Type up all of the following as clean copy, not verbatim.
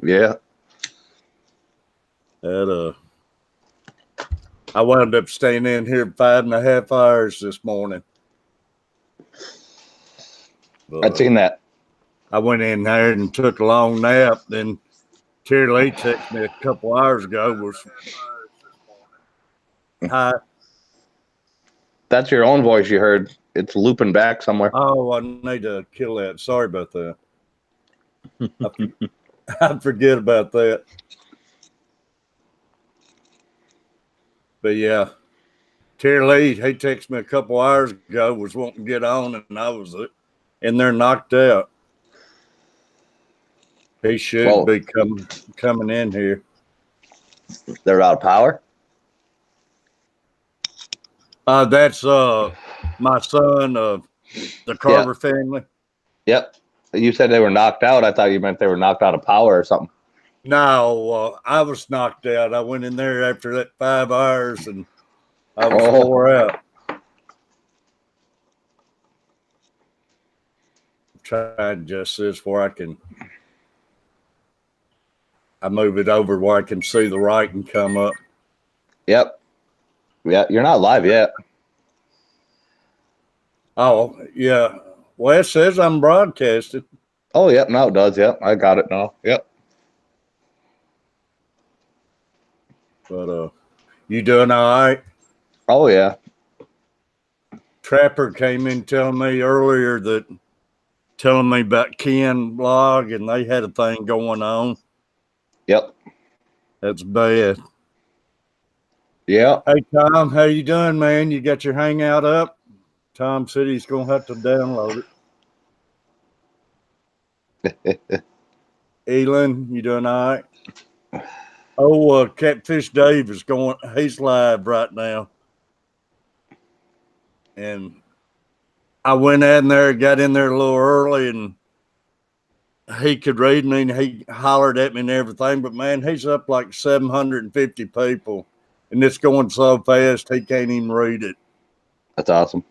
Yeah. I wound up staying in here 5.5 hours this morning. I'd seen that. I went in there and took a long nap. Then Terry Lee texted me a couple hours ago. Hi. That's your own voice you heard. It's looping back somewhere. Oh, I need to kill that. Sorry about that. I forget about that. But yeah, Terry Lee, he texted me a couple hours ago, was wanting to get on, and I was in there knocked out. He should be coming in here. They're out of power? That's my son of the Carver family. Yep. You said they were knocked out. I thought you meant they were knocked out of power or something. No, I was knocked out. I went in there after that 5 hours, and I was wore out. I'm trying to adjust this where I move it over where I can see the writing come up. Yep. Yeah, you're not live yet. Oh, yeah. Well, it says I'm broadcasting. Oh, yep. Now it does. Yep. I got it now. Yep. But you doing all right? Oh, yeah. Trapper came in telling me about Ken blog, and they had a thing going on. Yep. That's bad. Yeah. Hey, Tom, how you doing, man? You got your hangout up? Tom said he's going to have to download it. Elin, you doing all right? Oh, Catfish Dave is he's live right now. And I went in there, got in there a little early, and he could read me, and he hollered at me and everything. But, man, he's up like 750 people, and it's going so fast he can't even read it. That's awesome.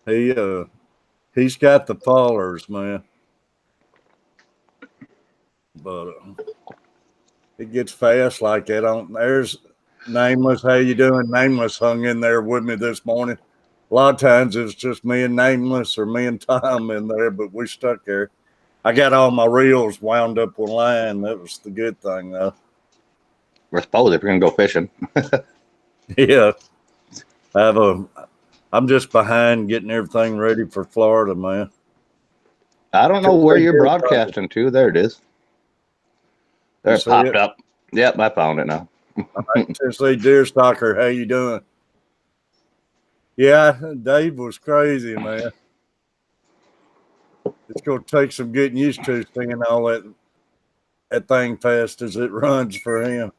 He's got the followers, man. But it gets fast like that. There's Nameless. How you doing? Nameless hung in there with me this morning. A lot of times it's just me and Nameless or me and Tom in there, but we stuck there. I got all my reels wound up online. That was the good thing, though. I suppose if you're gonna go fishing. Yeah, I'm just behind getting everything ready for Florida, man. I don't know where you're broadcasting to. There it is. There it popped up. Yep, I found it now. Tennessee Deer Stalker, how you doing? Yeah, Dave was crazy, man. It's going to take some getting used to seeing all that thing fast as it runs for him.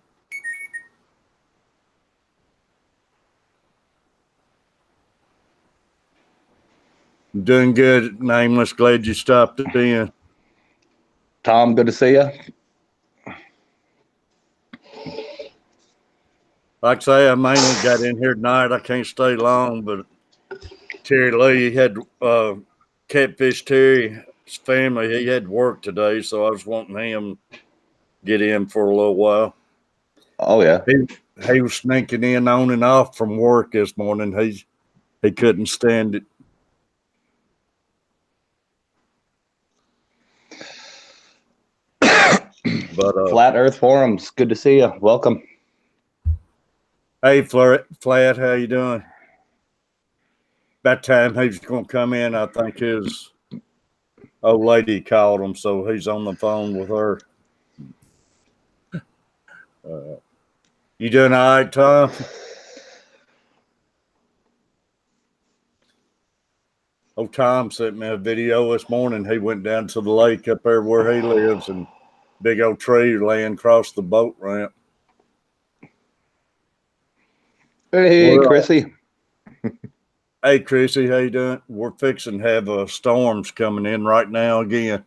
Doing good, Nameless. Glad you stopped in. Tom, good to see you. Like I say, I mainly got in here tonight. I can't stay long, but Terry Lee had Catfish Terry's family. He had work today, so I was wanting him to get in for a little while. Oh, yeah. He was sneaking in on and off from work this morning. He couldn't stand it. But Flat Earth Forums, good to see you. Welcome. Hey, Flat, how you doing? That time he was going to come in, I think his old lady called him, so he's on the phone with her. You doing all right, Tom? Oh, Tom sent me a video this morning. He went down to the lake up there where he lives, and big old tree laying across the boat ramp. Hey, Chrissy. Hey, Chrissy, how you doing? We're fixing to have storms coming in right now again.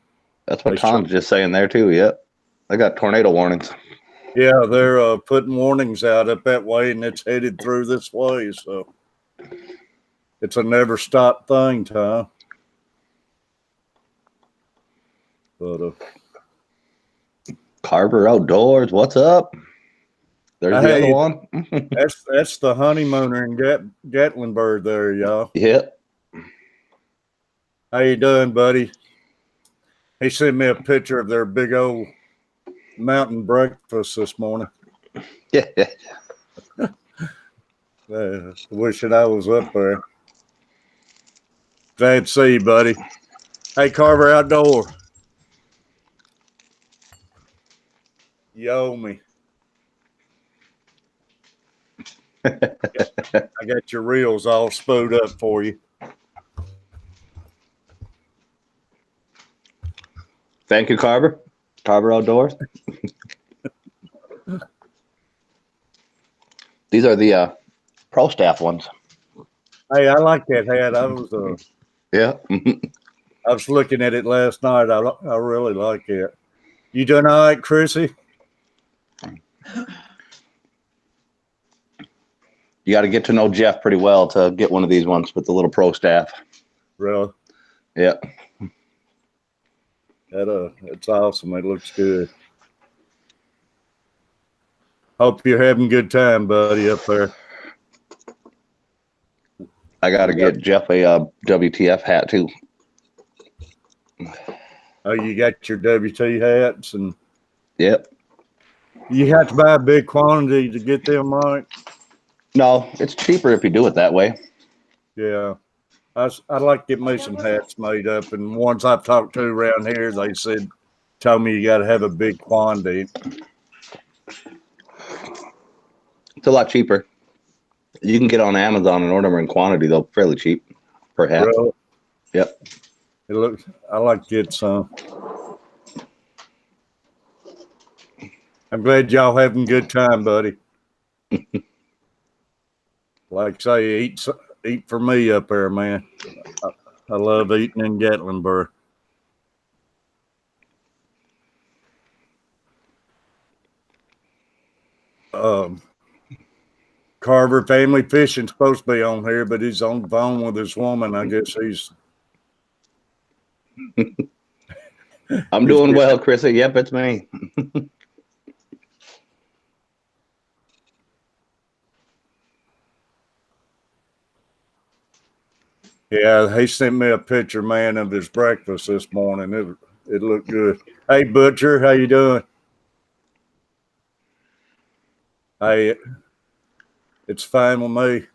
That's what Tom's just saying there, too. Yep. I got tornado warnings. Yeah, they're putting warnings out up that way, and it's headed through this way. So it's a never stop thing, Tom. But Carver Outdoors. What's up? There's the other one. That's the honeymooner in Gatlinburg there, y'all. Yep. How you doing, buddy? He sent me a picture of their big old mountain breakfast this morning. Yeah. Wishing I was up there. Glad to see you, buddy. Hey, Carver Outdoor. You owe me. I got your reels all spooled up for you. Thank you, Carver. Carver Outdoors. These are the pro staff ones. Hey, I like that hat. Yeah. I was looking at it last night. I really like it. You doing all right, Chrissy? You got to get to know Jeff pretty well to get one of these ones with the little pro staff. Really? Yeah. It's awesome. It looks good. Hope you're having a good time, buddy, up there. I got to get Jeff a WTF hat too. Oh, you got your WT hats, and Yep. you have to buy a big quantity to get them, Mike. No, it's cheaper if you do it that way. Yeah, I'd like to get me some hats made up, and ones I've talked to around here, they told me you got to have a big quantity. It's a lot cheaper. You can get on Amazon and order them in quantity, though, fairly cheap per hat. Really? Yep. I like to get some. I'm glad y'all having a good time, buddy. Like I say, eat for me up there, man. I love eating in Gatlinburg. Carver Family Fishing's supposed to be on here, but he's on the phone with his woman. I guess he's. I'm doing well, Chrissy. Yep, it's me. Yeah, he sent me a picture, man, of his breakfast this morning. It looked good. Hey, Butcher, how you doing? Hey, it's fine with me.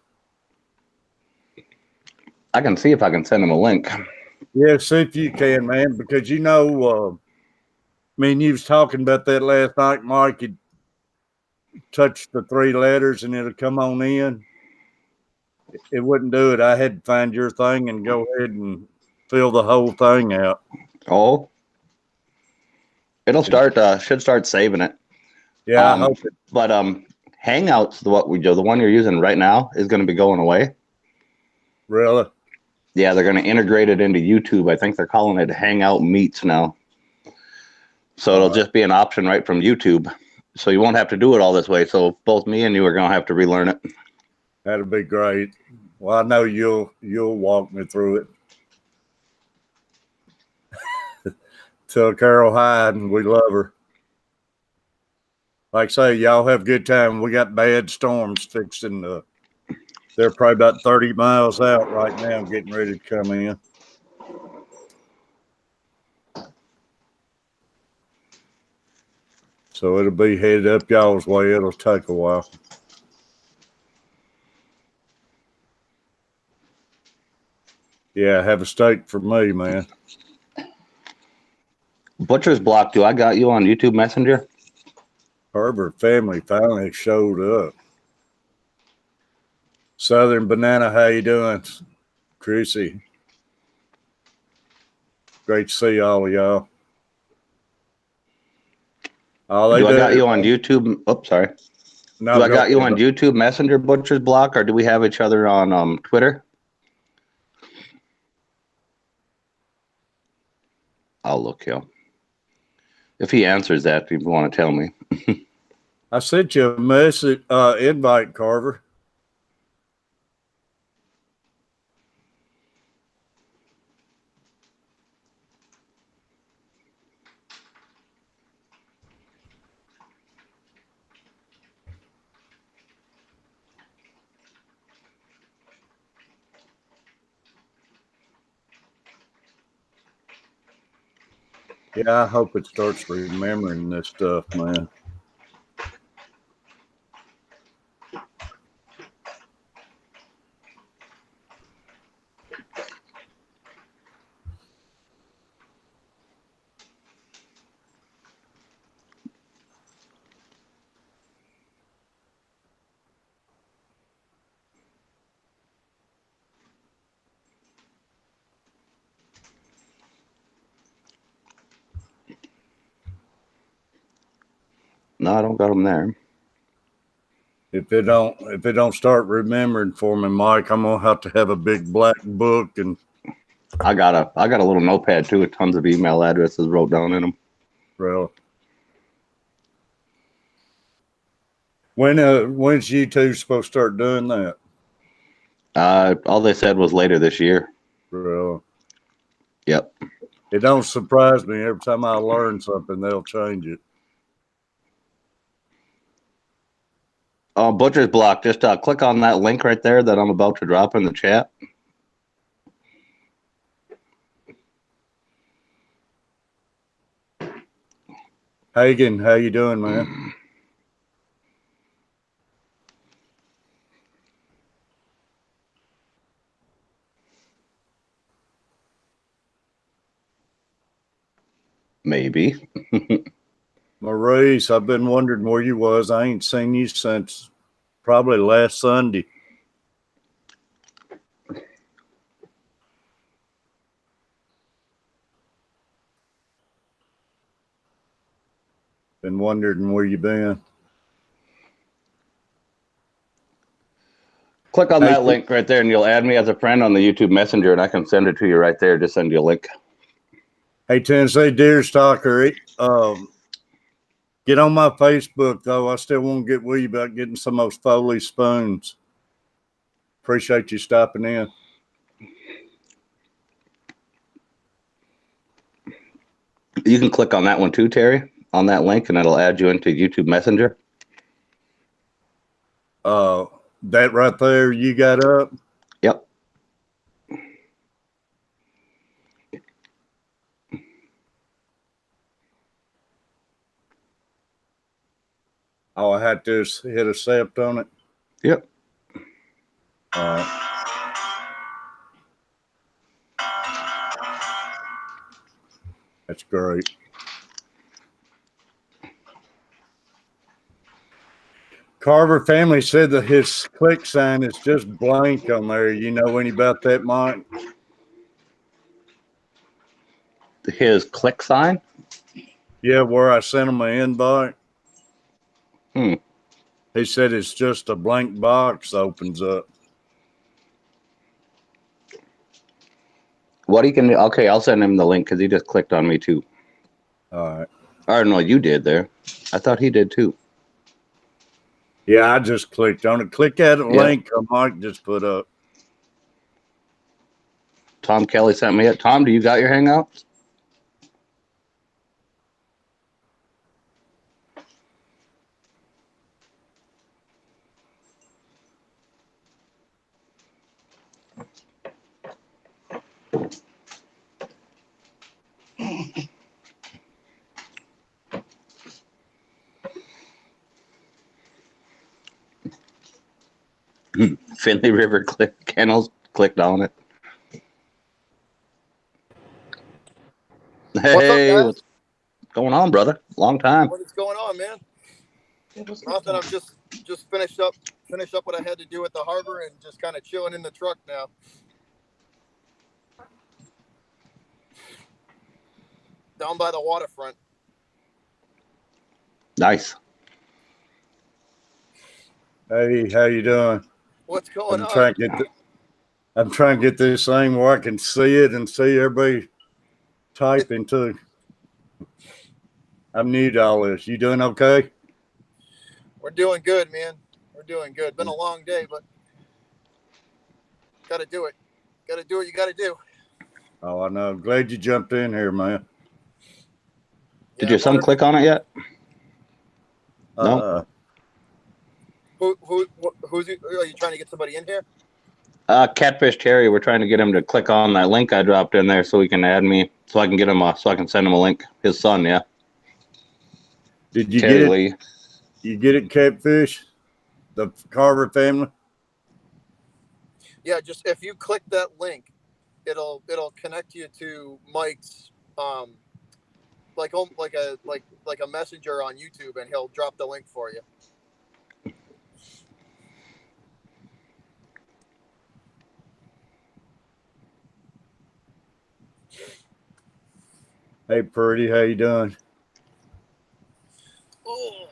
I can see if I can send him a link. Yeah, see if you can, man, because you was talking about that last night, Mike. You touch the 3 letters and it'll come on in. It wouldn't do it. I had to find your thing and go ahead and fill the whole thing out. Oh, it'll should start saving it. Yeah, I hope it. But Hangouts, the one you're using right now, is going to be going away. Really? Yeah, they're going to integrate it into YouTube. I think they're calling it Hangout Meets now. So it'll just be an option right from YouTube. So you won't have to do it all this way. So both me and you are going to have to relearn it. That'd be great. Well, I know you'll walk me through it. Tell Carol hi, and we love her. Like I say, y'all have a good time. We got bad storms fixing. They're probably about 30 miles out right now, getting ready to come in. So it'll be headed up y'all's way. It'll take a while. Yeah, have a steak for me, man. Butcher's Block, do I got you on YouTube Messenger? Herbert family finally showed up. Southern Banana, how you doing? Chrissy. Great to see all of y'all. I got you on YouTube? Oops, sorry. No, do I got you on YouTube Messenger, Butcher's Block, or do we have each other on Twitter? I'll look here. If he answers that, if you want to tell me. I sent you a message, invite, Carver. Yeah, I hope it starts remembering this stuff, man. No, I don't got them there. If it don't start remembering for me, Mike, I'm gonna have a big black book and I got a little notepad too with tons of email addresses wrote down in them. well. When's you two supposed to start doing that? All they said was later this year. Well, Yep. it don't surprise me every time I learn something, they'll change it. Butcher's Block. Just click on that link right there that I'm about to drop in the chat. Hagen, how you doing, man? Maybe. Maurice, I've been wondering where you was. I ain't seen you since probably last Sunday. Been wondering where you been. Click on that link right there and you'll add me as a friend on the YouTube Messenger and I can send it to you right there. Just send you a link. Hey, Tennessee Deer Stalker, get on my Facebook, though. I still want to get with you about getting some of those Foley spoons. Appreciate you stopping in. You can click on that one too, Terry, on that link, and it'll add you into YouTube Messenger. That right there you got up? Yep. Oh, I had to hit accept on it? Yep. That's great. Carver family said that his click sign is just blank on there. You know any about that, Mike? His click sign? Yeah, where I sent him an invite. He said it's just a blank box opens up. What he can do? Okay, I'll send him the link because he just clicked on me too. All right. I don't know, you did there. I thought he did too. Yeah, I just clicked on it. Click that link Mike just put up. Tom Kelly sent me it. Tom, do you got your Hangout? Finley River Kennels clicked on it. Hey, what's going on, brother? Long time. What is going on, man? Nothing. I'm just finish up what I had to do at the harbor and just kind of chilling in the truck now. Down by the waterfront. Nice. Hey, how you doing? What's going on? I'm trying to get this thing where I can see it and see everybody typing too. I'm new to all this. You doing okay? We're doing good, man. We're doing good. Been a long day, but got to do it. Got to do what you got to do. Oh, I know. Glad you jumped in here, man. Did your son click on it yet? No. Who's are you trying to get somebody in here? Catfish Terry, we're trying to get him to click on that link I dropped in there so he can add me, so I can get him, so I can send him a link. His son, yeah. Did you Terry get it? Lee. You get it, Catfish? The Carver family? Yeah, just if you click that link, it'll connect you to Mike's like a messenger on YouTube, and he'll drop the link for you. Hey, Purdy, how you doing? Oh.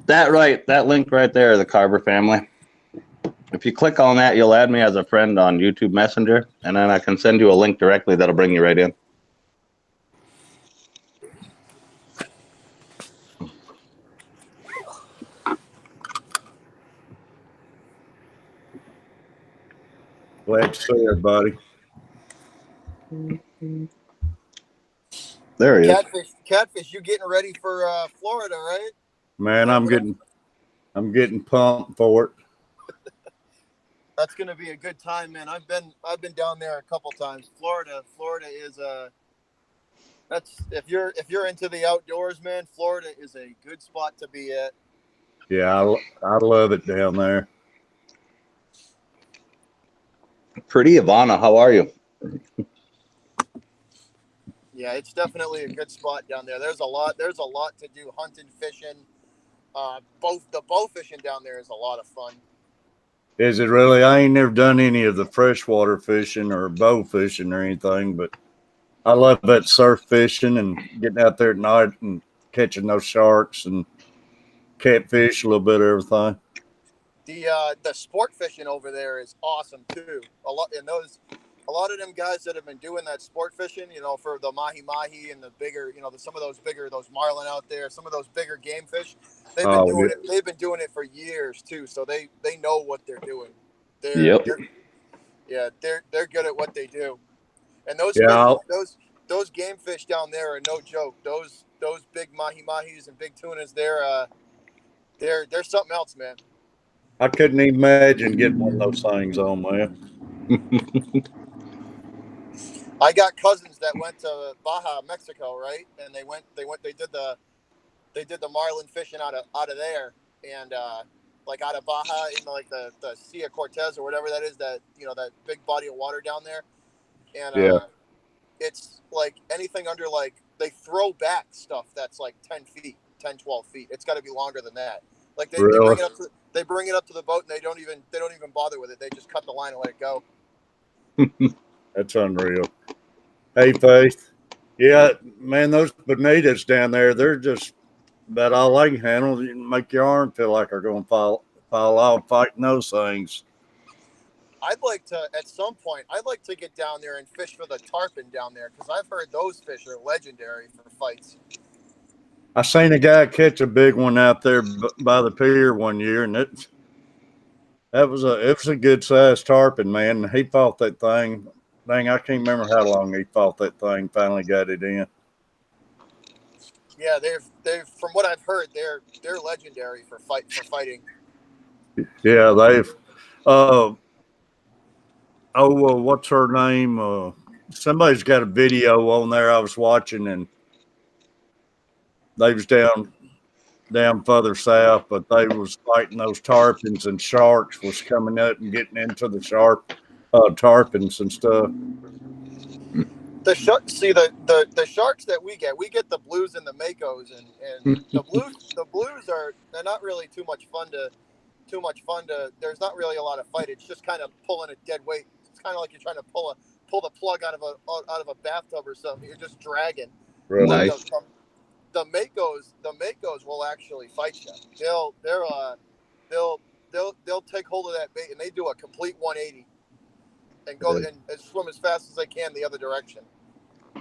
That link right there, the Carver family. If you click on that, you'll add me as a friend on YouTube Messenger, and then I can send you a link directly that'll bring you right in. Glad to see everybody. There he is. Catfish, you getting ready for Florida, right? Man, I'm getting pumped for it. That's gonna be a good time, man. I've been down there a couple times. Florida is that's if you're into the outdoors, man. Florida is a good spot to be at. Yeah, I love it down there. Pretty Ivana, how are you? Yeah, it's definitely a good spot down there. There's a lot to do, hunting, fishing. The bow fishing down there is a lot of fun. Is it really? I ain't never done any of the freshwater fishing or bow fishing or anything, but I love that surf fishing and getting out there at night and catching those sharks and catfish, a little bit of everything. The sport fishing over there is awesome too. A lot of them guys that have been doing that sport fishing, for the mahi mahi and the bigger, some of those marlin out there, some of those bigger game fish, they've been doing it for years too. So they know what they're doing. They're good at what they do. And those game fish down there are no joke. Those big mahi mahis and big tunas, they're something else, man. I couldn't even imagine getting one of those things on, man. I got cousins that went to Baja, Mexico, right? And they did the marlin fishing out of there, and like out of Baja in like the Sea of Cortez or whatever that is, that big body of water down there. And it's like anything under, like, they throw back stuff that's like 10 feet, 10, 12 feet. It's got to be longer than that. Like they bring it up to the boat, and they don't even bother with it. They just cut the line and let it go. That's unreal. Hey, Faith. Yeah, man, those bonitas down there, they're just about all they can handle. You make your arm feel like they're going to fall off fighting those things. At some point, I'd like to get down there and fish for the tarpon down there, because I've heard those fish are legendary for fights. I seen a guy catch a big one out there by the pier one year, and it was a good sized tarpon, man. He fought that thing. Dang, I can't remember how long he fought that thing. Finally got it in. Yeah, they've from what I've heard, they're legendary for fighting. Yeah, they've. What's her name? Somebody's got a video on there I was watching, and they was down further south, but they was fighting those tarpons, and sharks was coming up and getting into the tarpons and stuff. The sharks that we get the blues and the makos, and the blues they're not really too much fun to. There's not really a lot of fight. It's just kind of pulling a dead weight. It's kind of like you're trying to pull the plug out of a bathtub or something. You're just dragging. Really? Nice. The makos will actually fight you. They'll take hold of that bait, and they do a complete 180 and go and swim as fast as they can the other direction.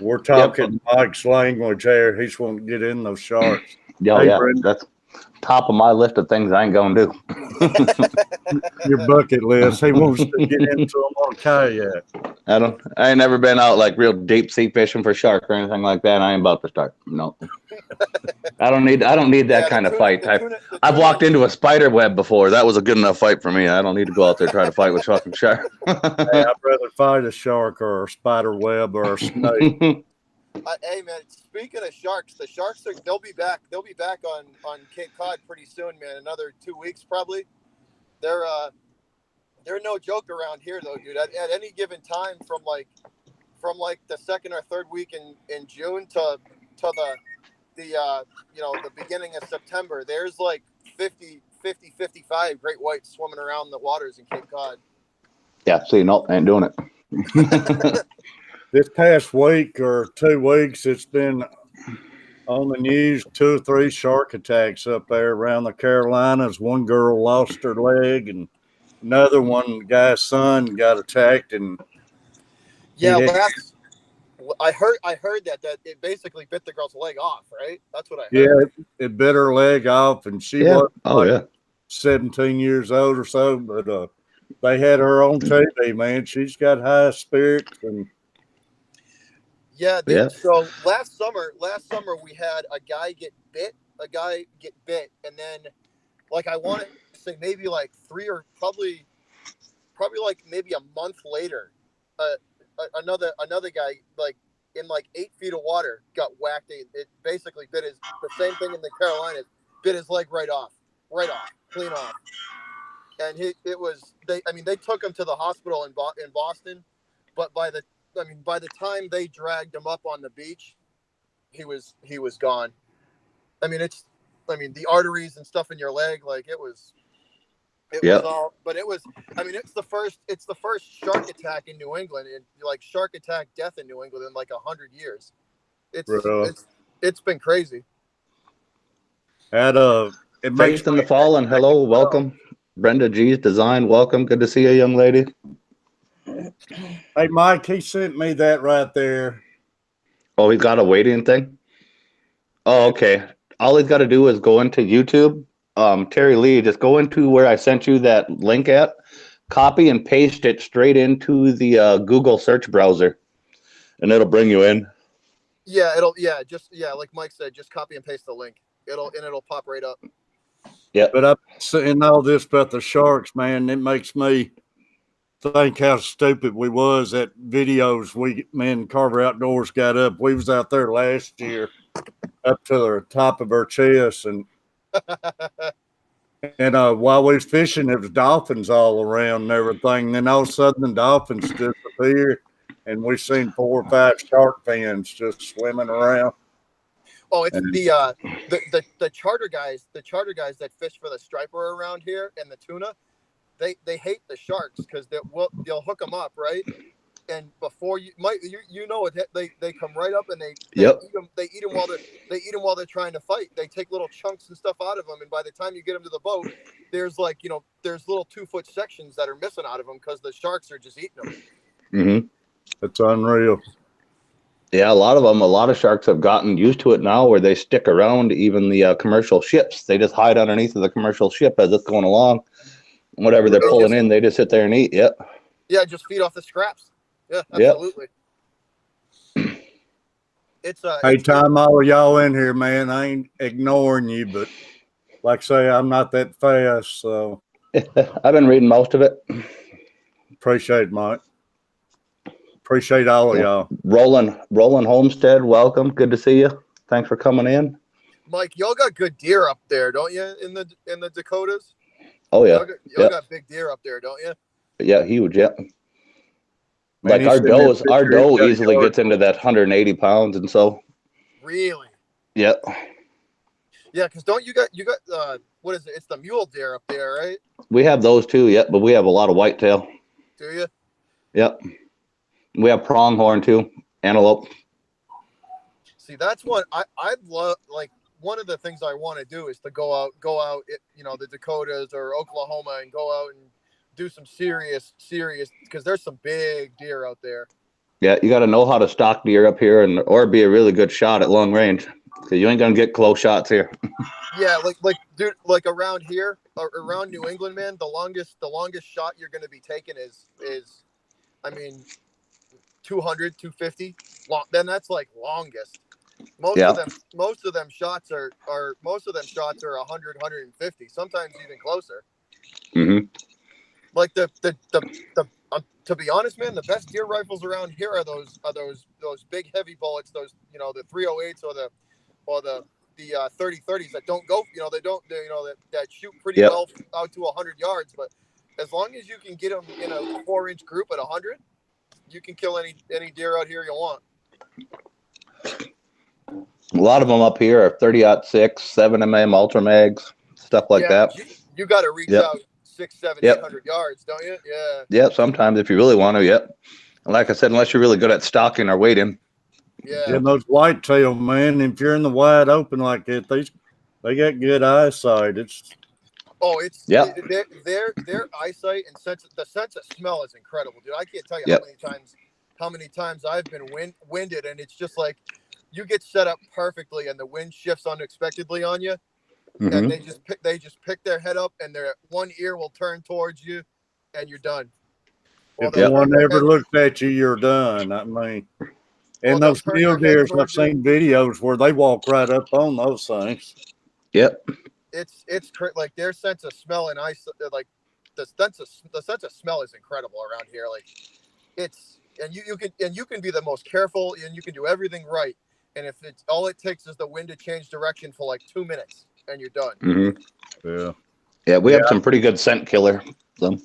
We're talking Mike's language here. He's going to get in those sharks. Oh, yeah, that's top of my list of things I ain't gonna do. Your bucket list. He wants to get into them on a kayak. I ain't never been out like real deep sea fishing for shark or anything like that. I ain't about to start. No. I don't need that kind of fight. I've walked into a spider web before. That was a good enough fight for me. I don't need to go out there and try to fight with fucking shark. Hey, I'd rather fight a shark or a spider web or a snake. Hey man, speaking of sharks, the sharks they'll be back. They'll be back on Cape Cod pretty soon, man. Another 2 weeks probably. They're no joke around here though, dude. At any given time, from like the second or third week in June to the the beginning of September, there's like 55 great whites swimming around the waters in Cape Cod. Yeah, see, no, ain't doing it. This past week or 2 weeks, it's been on the news 2 or 3 shark attacks up there around the Carolinas. One girl lost her leg, and another one, the guy's son, got attacked, and yeah, I heard that it basically bit the girl's leg off, right? That's what I heard. Yeah, it bit her leg off, and she was 17 years old or so, but they had her on TV, man. She's got high spirits and. Yeah, so last summer we had a guy get bit, and then like I want to say maybe like 3 or probably like maybe a month later, another guy like in like 8 feet of water got whacked. It basically bit the same thing in the Carolinas, bit his leg right off, clean off. And they took him to the hospital in Boston, but by the time they dragged him up on the beach, he was gone. The arteries and stuff in your leg, like it was all, but it's the first shark attack in New England, and like shark attack death in New England in like 100 years. It's been crazy. It makes Faith in the fall, and hello, welcome. Brenda G's Design, welcome. Good to see you, young lady. Hey, Mike, he sent me that right there. Oh, he's got a waiting thing? Oh, okay. All he's got to do is go into YouTube. Terry Lee, just go into where I sent you that link at, copy and paste it straight into the Google search browser, and it'll bring you in. Yeah, like Mike said, just copy and paste the link. It'll pop right up. Yeah. But I'm saying all this about the sharks, man. It makes me think how stupid we was at videos me and Carver Outdoors got up. We was out there last year up to the top of our chest, and while we was fishing, there was dolphins all around and everything. And then all of a sudden, the dolphins disappeared, and we seen 4 or 5 shark fins just swimming around. Oh, it's the charter guys. The charter guys that fish for the striper around here and the tuna, they hate the sharks because they'll hook them up, right? And before you know it, they come right up and they eat them while they're trying to fight. They take little chunks and stuff out of them, and by the time you get them to the boat, there's little 2-foot sections that are missing out of them because the sharks are just eating them. Mm-hmm. It's unreal. Yeah, a lot of sharks have gotten used to it now, where they stick around even the commercial ships. They just hide underneath of the commercial ship as it's going along. Whatever they're pulling in, they just sit there and eat. Yep. Yeah, just feed off the scraps. Yeah, absolutely. Yep. Hey, Tom, all of y'all in here, man. I ain't ignoring you, but like I say, I'm not that fast, so I've been reading most of it. Appreciate it, Mike. Appreciate all of y'all. Roland Homestead, welcome. Good to see you. Thanks for coming in. Mike, y'all got good deer up there, don't you? In the Dakotas. Oh yeah. Y'all got big deer up there, don't you? Yeah, huge. Yeah. Man, like our doe easily gets into that 180 pounds, and so. Really? Yeah. Yeah, because don't you got what is it? It's the mule deer up there, right? We have those too. Yeah, but we have a lot of whitetail. Do you? Yep. We have pronghorn too, antelope. See, that's what I'd love. Like one of the things I want to do is to go out, the Dakotas or Oklahoma, and go out and do some serious, because there's some big deer out there. Yeah, you got to know how to stalk deer up here, or be a really good shot at long range, because you ain't gonna get close shots here. Yeah, dude, like around here, around New England, man, the longest shot you're gonna be taking is 200, 250. Then that's like longest. Most Yeah. of them shots are 100, 150, sometimes even closer. Mm-hmm. Like the to be honest, man, the best deer rifles around here are those big heavy bullets, those the 308s or the 30-30s that don't go, that shoot pretty Yep. well out to 100 yards. But as long as you can get them in a 4-inch group at 100, you can kill any deer out here you want. A lot of them up here are 30-06, 7mm ultra mags, stuff like that. But you got to reach Yep. out 600, 700, Yep. 800 yards, don't you? Yeah. Yep. Sometimes if you really want to. Yep. And like I said, unless you're really good at stalking or waiting. Yeah. And those whitetail, man, if you're in the wide open like that, they got good eyesight. It's Yep. Their eyesight and the sense of smell is incredible, dude. I can't tell you Yep. how many times I've been winded, and it's just like you get set up perfectly, and the wind shifts unexpectedly on you, Mm-hmm. and they just pick their head up, and their one ear will turn towards you, and you're done. If one ever looks at you, you're done. I mean, and those mule deer, I've seen videos where they walk right up on those things. Yep. It's like their sense of smell and like the sense of smell is incredible around here. Like you can be the most careful and you can do everything right. And if it's all it takes is the wind to change direction for like 2 minutes and you're done. Mm-hmm. Yeah. Yeah, we have some pretty good scent killer. So.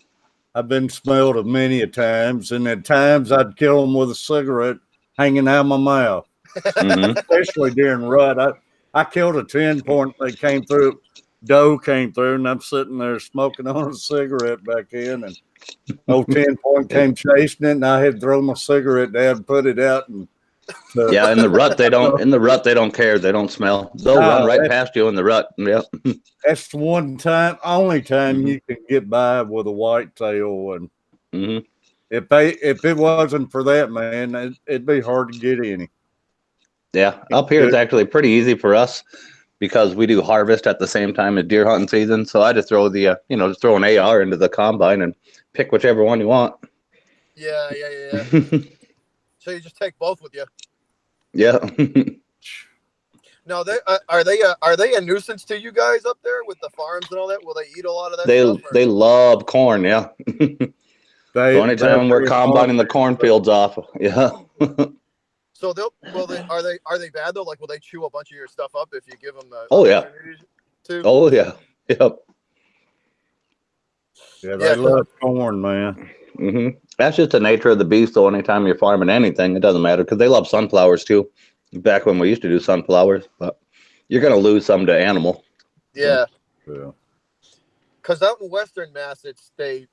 I've been smelled of many a times, and at times I'd kill them with a cigarette hanging out of my mouth. Mm-hmm. Especially during rut. I killed a 10-point. They came through. Doe came through, and I'm sitting there smoking on a cigarette back in, and old 10-point came chasing it, and I had to throw my cigarette down, put it out, and yeah, in the rut they don't. In the rut they don't care. They don't smell. They'll run right past you in the rut. Yep. That's the only time you can get by with a whitetail, and if it wasn't for that, man, it'd be hard to get any. Yeah, up here it's actually pretty easy for us because we do harvest at the same time as deer hunting season. So I just throw the just throw an AR into the combine and pick whichever one you want. Yeah. So you just take both with you. Yeah. Now, are they a nuisance to you guys up there with the farms and all that? Will they eat a lot of that stuff? They love corn. Yeah. So anytime we're combining the cornfields off, yeah. So are they bad though? Like, will they chew a bunch of your stuff up if you give them the? Oh yeah. Oh yeah. Yep. Yeah, they love corn, man. Mm-hmm. That's just the nature of the beast. So anytime you're farming anything, it doesn't matter because they love sunflowers too. Back when we used to do sunflowers, but you're gonna lose some to animal. Yeah. Yeah. Because out in Western Mass, they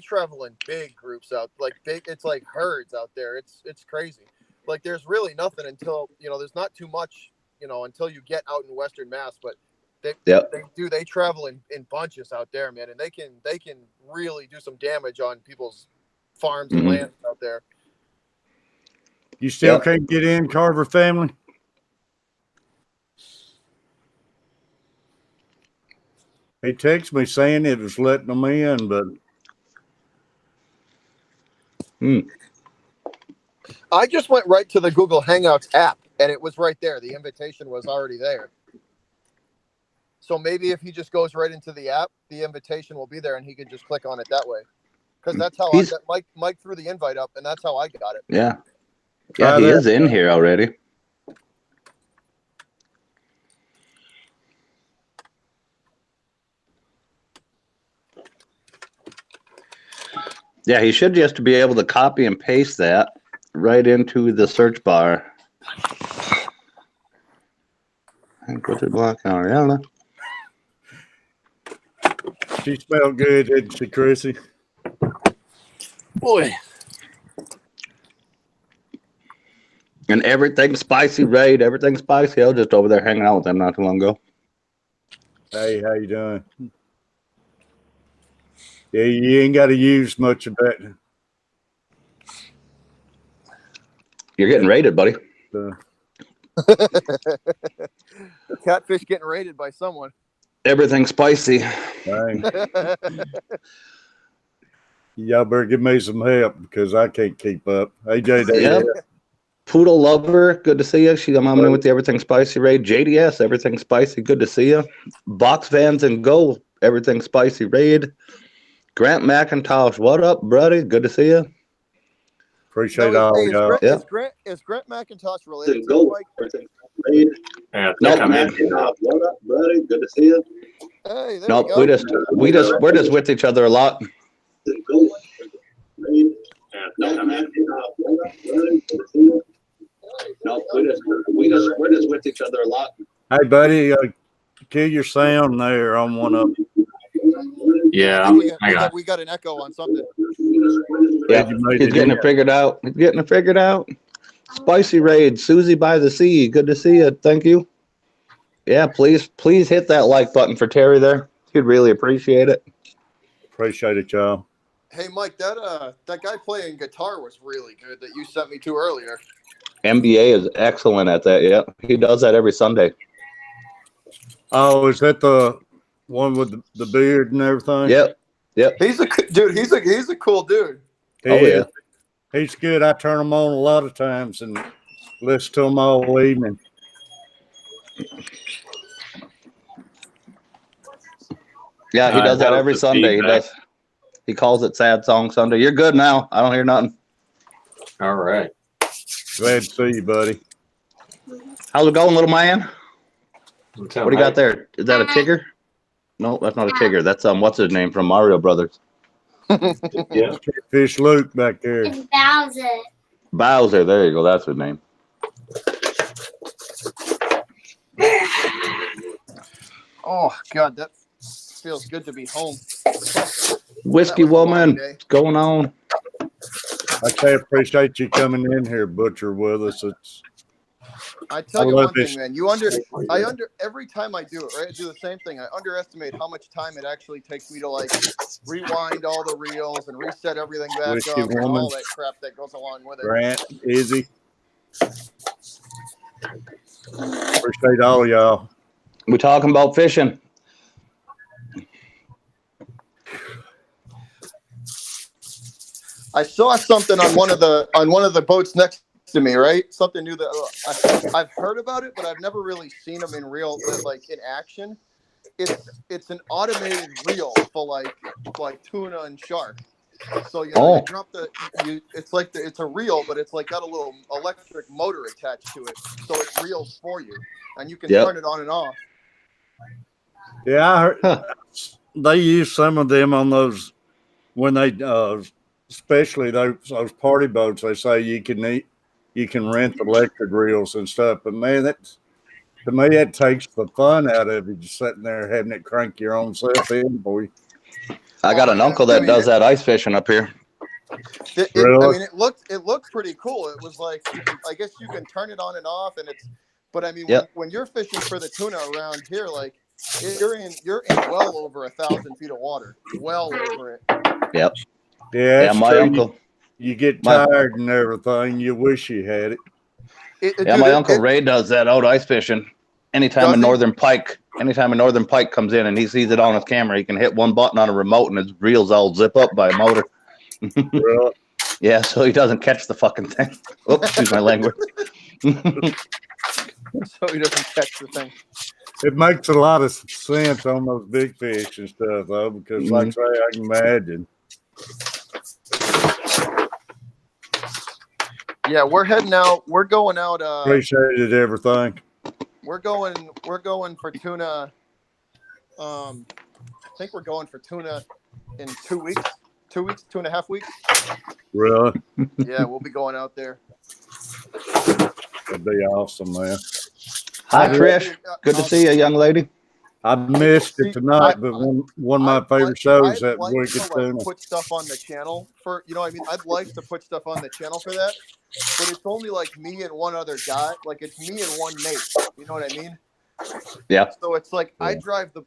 travel in big groups out, like big. It's like herds out there. It's crazy. Like there's really nothing until there's not too much until you get out in Western Mass, but they travel in bunches out there, man, and they can really do some damage on people's farms and land out there. You still can't get in, Carver family? He texted me saying it was letting them in, but I just went right to the Google Hangouts app, and it was right there. The invitation was already there. So maybe if he just goes right into the app, the invitation will be there, and he can just click on it that way. Because that's how Mike threw the invite up, and that's how I got it. Yeah. Yeah, he is in here already. Yeah, he should just be able to copy and paste that right into the search bar. And put it block on Ariana. she smelled good, didn't she, Chrissy? Boy. And everything's spicy, right? Everything's spicy. I was just over there hanging out with them not too long ago. Hey, how you doing? Yeah, you ain't got to use much of that. You're getting raided, buddy. Catfish getting raided by someone. Everything's spicy. Dang. Y'all better give me some help because I can't keep up. AJ, Yep. Poodle Lover, good to see you. I'm in with the Everything Spicy raid. JDS, Everything Spicy, good to see you. Box Vans and Go, Everything Spicy raid. Grant McIntosh, what up, buddy? Good to see you. Appreciate Now, all hey, y'all. is Grant McIntosh related to you, Mike? Yeah, Nope. McIntosh, what up, buddy? Good to see you. Hey, there Nope, you go. we're just with each other a lot. No, we're just with each other a lot. Hey, buddy, kill your sound there on one of them. Yeah, We got an echo on something. Yeah, he's getting it figured out. He's getting it figured out. Spicy raid, Susie by the Sea. Good to see you. Thank you. Yeah, please hit that like button for Terry there. He'd really appreciate it. Appreciate it, y'all. Hey, Mike, that guy playing guitar was really good that you sent me to earlier. MBA is excellent at that. Yeah, he does that every Sunday. Oh, is that the one with the beard and everything? Yep. He's a dude. He's a cool dude. Yeah. He's good. I turn him on a lot of times and listen to him all evening. Yeah, he does that every Sunday. He calls it Sad Song Sunday. You're good now. I don't hear nothing. All right. Glad to see you, buddy. How's it going, little man? What do you got there? Is that a Tigger? No, that's not a Tigger. That's what's his name from Mario Brothers? Yeah. Catfish Luke back there. It's Bowser. Bowser. There you go. That's his name. Oh God, that feels good to be home. Whiskey woman, what's going on? I can't appreciate you coming in here, Butcher, with us. I tell you one thing, man. Every time I do it, right? I do the same thing. I underestimate how much time it actually takes me to like rewind all the reels and reset everything back Whiskey up and woman. all that crap that goes along with it. Grant, Izzy. Appreciate all y'all. We talking about fishing. I saw something on one of the boats next to me, right? Something new that I've heard about it, but I've never really seen them in real, like in action. It's an automated reel for like tuna and shark. So you drop it's a reel, but it's like got a little electric motor attached to it, so it reels for you, and you can turn it on and off. Yeah, I heard they use some of them on those when they especially those party boats. They say you can rent the electric reels and stuff, but man, to me that takes the fun out of it. Just sitting there having it crank your own self in, boy. I got an uncle that does that ice fishing up here. Really? I mean, it looked pretty cool. It was like, I guess you can turn it on and off, but I mean, when you're fishing for the tuna around here, like you're in well over 1,000 feet of water, well over it. Yep. Yeah, my uncle. You get tired and everything. You wish you had it. My uncle Ray does that out ice fishing. Anytime a northern pike comes in and he sees it on his camera, he can hit one button on a remote and his reels all zip up by a motor. Really? Yeah, so he doesn't catch the fucking thing. Oops, excuse my language. So he doesn't catch the thing. It makes a lot of sense on those big fish and stuff, though, because like I say, I can imagine. Yeah, we're heading out. We're going out. Appreciated everything. We're going for tuna. I think we're going for tuna in 2 weeks. 2 weeks, 2.5 weeks. Really? Yeah, we'll be going out there. That'd be awesome, man. Hi, Trish. Good to see you, young lady. I missed it tonight, but one of my favorite shows that Wicked Tuna. Put stuff on the channel for, I'd like to put stuff on the channel for that, but it's only like me and one other guy. Like it's me and one mate. You know what I mean? Yeah. So it's like I drive the,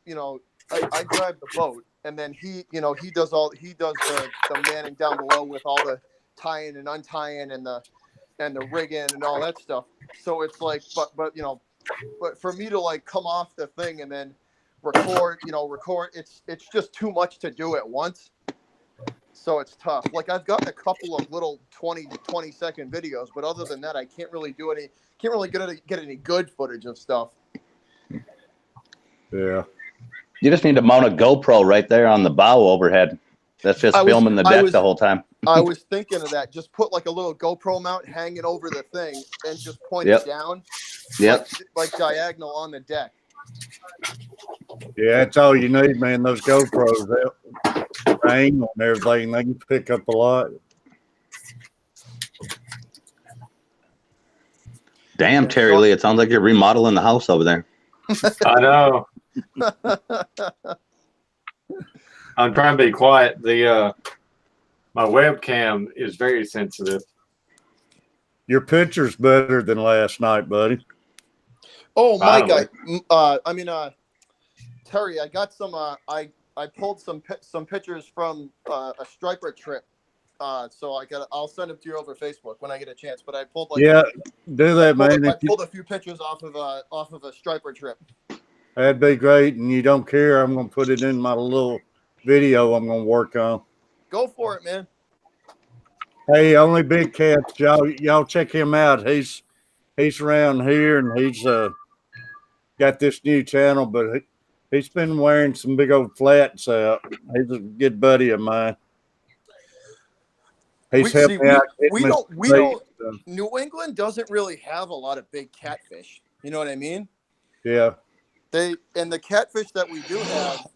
I drive the boat, and then he does the manning down below with all the tying and untying and the rigging and all that stuff. So it's like, but for me to like come off the thing and then record, it's just too much to do at once. So it's tough. Like I've gotten a couple of little 20-second videos, but other than that, I can't really get any good footage of stuff. Yeah. You just need to mount a GoPro right there on the bow overhead. That's just filming the deck the whole time. I was thinking of that. Just put like a little GoPro mount hanging over the thing and just point it down. Yep. Like diagonal on the deck. Yeah, that's all you need, man. Those GoPros, they'll hang on everything. They can pick up a lot. Damn, Terry Lee, it sounds like you're remodeling the house over there. I know. I'm trying to be quiet. My webcam is very sensitive. Your picture's better than last night, buddy. Oh, Mike, Finally. Terry, I got some. I pulled some pictures from a striper trip. So I'll send them to you over Facebook when I get a chance. But I pulled do that, man. I pulled a few pictures off of a striper trip. That'd be great. And you don't care, I'm gonna put it in my little video I'm gonna work on. Go for it, man. Hey, Only Big Cats, y'all check him out. He's around here and he's got this new channel, but he's been wearing some big old flats out. He's a good buddy of mine. He's helped me out. We don't. New England doesn't really have a lot of big catfish. You know what I mean? Yeah. And the catfish that we do have,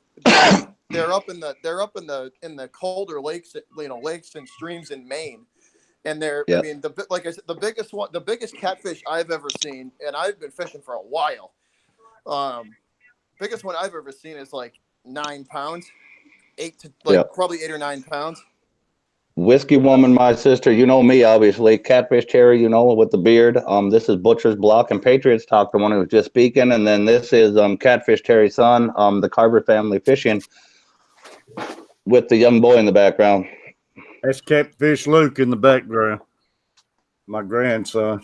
they're up in the colder lakes, lakes and streams in Maine. And they're, I mean, like I said, the biggest catfish I've ever seen, and I've been fishing for a while. Biggest one I've ever seen is like 9 pounds, probably 8 or 9 pounds. Whiskey Woman, my sister, you know me, obviously. Catfish Terry, with the beard. This is Butcher's Block and Patriots Talk, the one who was just speaking. And then this is Catfish Terry's son, the Carver family fishing with the young boy in the background. That's Catfish Luke in the background, my grandson.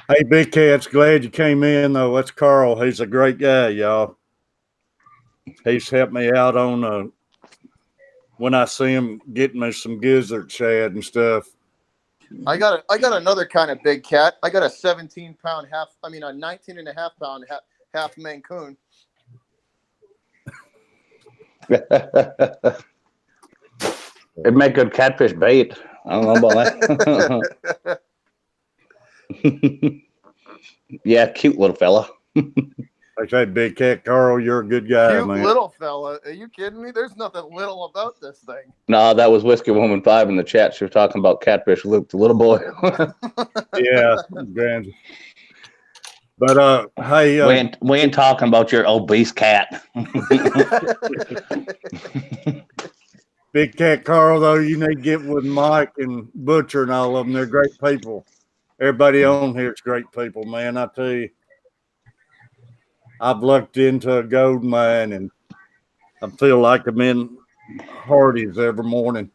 Hey, Big Cat's glad you came in, though. That's Carl. He's a great guy, y'all. He's helped me out on when I see him getting me some gizzard shad and stuff. I got another kind of big cat. I got a 17-pound a 19.5-pound half Mancoon. It'd make good catfish bait. I don't know about that. Yeah, cute little fella. Like that, Big Cat Carl, you're a good guy, Cute man. little fella. Are you kidding me? There's nothing little about this thing. No, that was Whiskey Woman 5 in the chat. She was talking about Catfish Luke, the little boy. Yeah, grand. But hey, we ain't talking about your obese cat. Big Cat Carl, though, you need to get with Mike and Butcher and all of them. They're great people. Everybody on here is great people, man. I tell you, I've looked into a gold mine, and I feel like I'm in Hardee's every morning,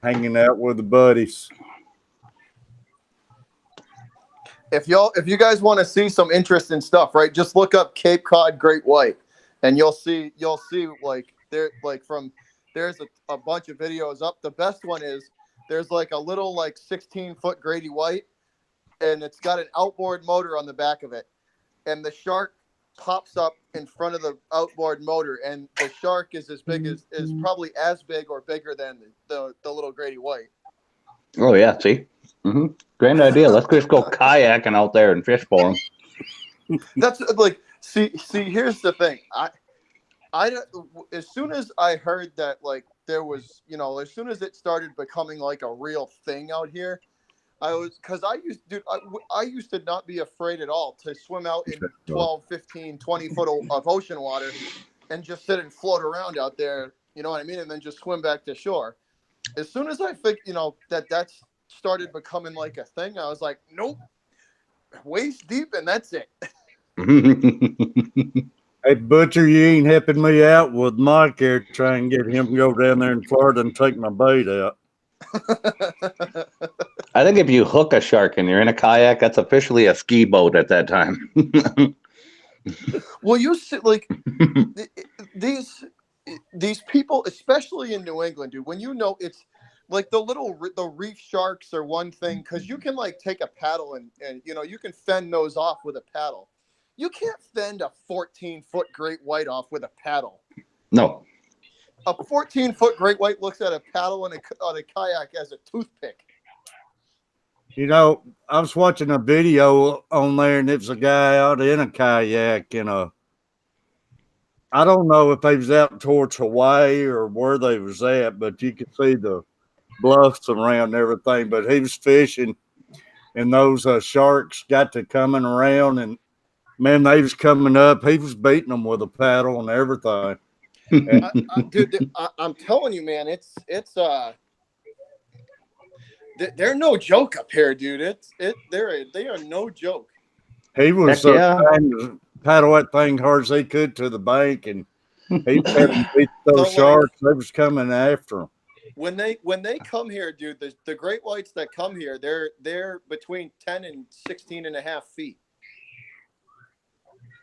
hanging out with the buddies. If you guys want to see some interesting stuff, right? Just look up Cape Cod Great White, and you'll see there's a bunch of videos up. The best one is there's like a little 16-foot Grady White, and it's got an outboard motor on the back of it, and the shark pops up in front of the outboard motor, and the shark is as big is probably as big or bigger than the little Grady White. Oh yeah, see, grand idea. Let's just go kayaking out there and fish for them. That's see. Here's the thing. I as soon as I heard that there was as soon as it started becoming like a real thing out here, I used to not be afraid at all to swim out in 12, 15, 20 foot of ocean water and just sit and float around out there, you know what I mean, and then just swim back to shore. As soon as I think that's started becoming like a thing, I was like, nope, waist deep and that's it. Hey, Butcher, you ain't helping me out with Mike here, trying to get him to go down there in Florida and take my bait out. I think if you hook a shark and you're in a kayak, that's officially a ski boat at that time. Well, you see, these these people, especially in New England, dude, when you know it's like the reef sharks are one thing because you can like take a paddle and you know you can fend those off with a paddle. You can't fend a 14-foot great white off with a paddle. No. A 14-foot great white looks at a paddle on a kayak as a toothpick. You know, I was watching a video on there, and it was a guy out in a kayak I don't know if they was out towards Hawaii or where they was at, but you could see the bluffs around and everything. But he was fishing, and those sharks got to coming around, and man, they was coming up. He was beating them with a paddle and everything. And Dude, I'm telling you, man, they're no joke up here, dude. They are no joke. he was trying to paddle that thing hard as he could to the bank, and he beat those sharks. They was coming after him. When they come here, dude, the great whites that come here, they're between 10 and 16 and a half feet.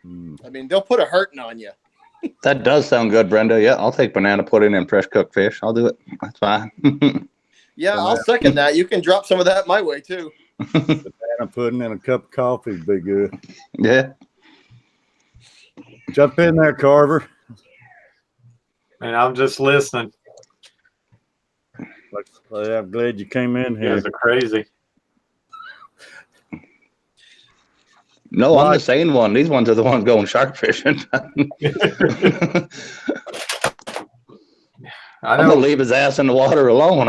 I mean, they'll put a hurting on you. That does sound good, Brenda. Yeah, I'll take banana pudding and fresh cooked fish. I'll do it. That's fine. Yeah, I'll second that. You can drop some of that my way too. Banana pudding and a cup of coffee would be good. Yeah. Jump in there, Carver. And I'm just listening. I'm glad you came in You here. guys are crazy. No, I'm the sane one. These ones are the ones going shark fishing. I'm gonna leave his ass in the water alone.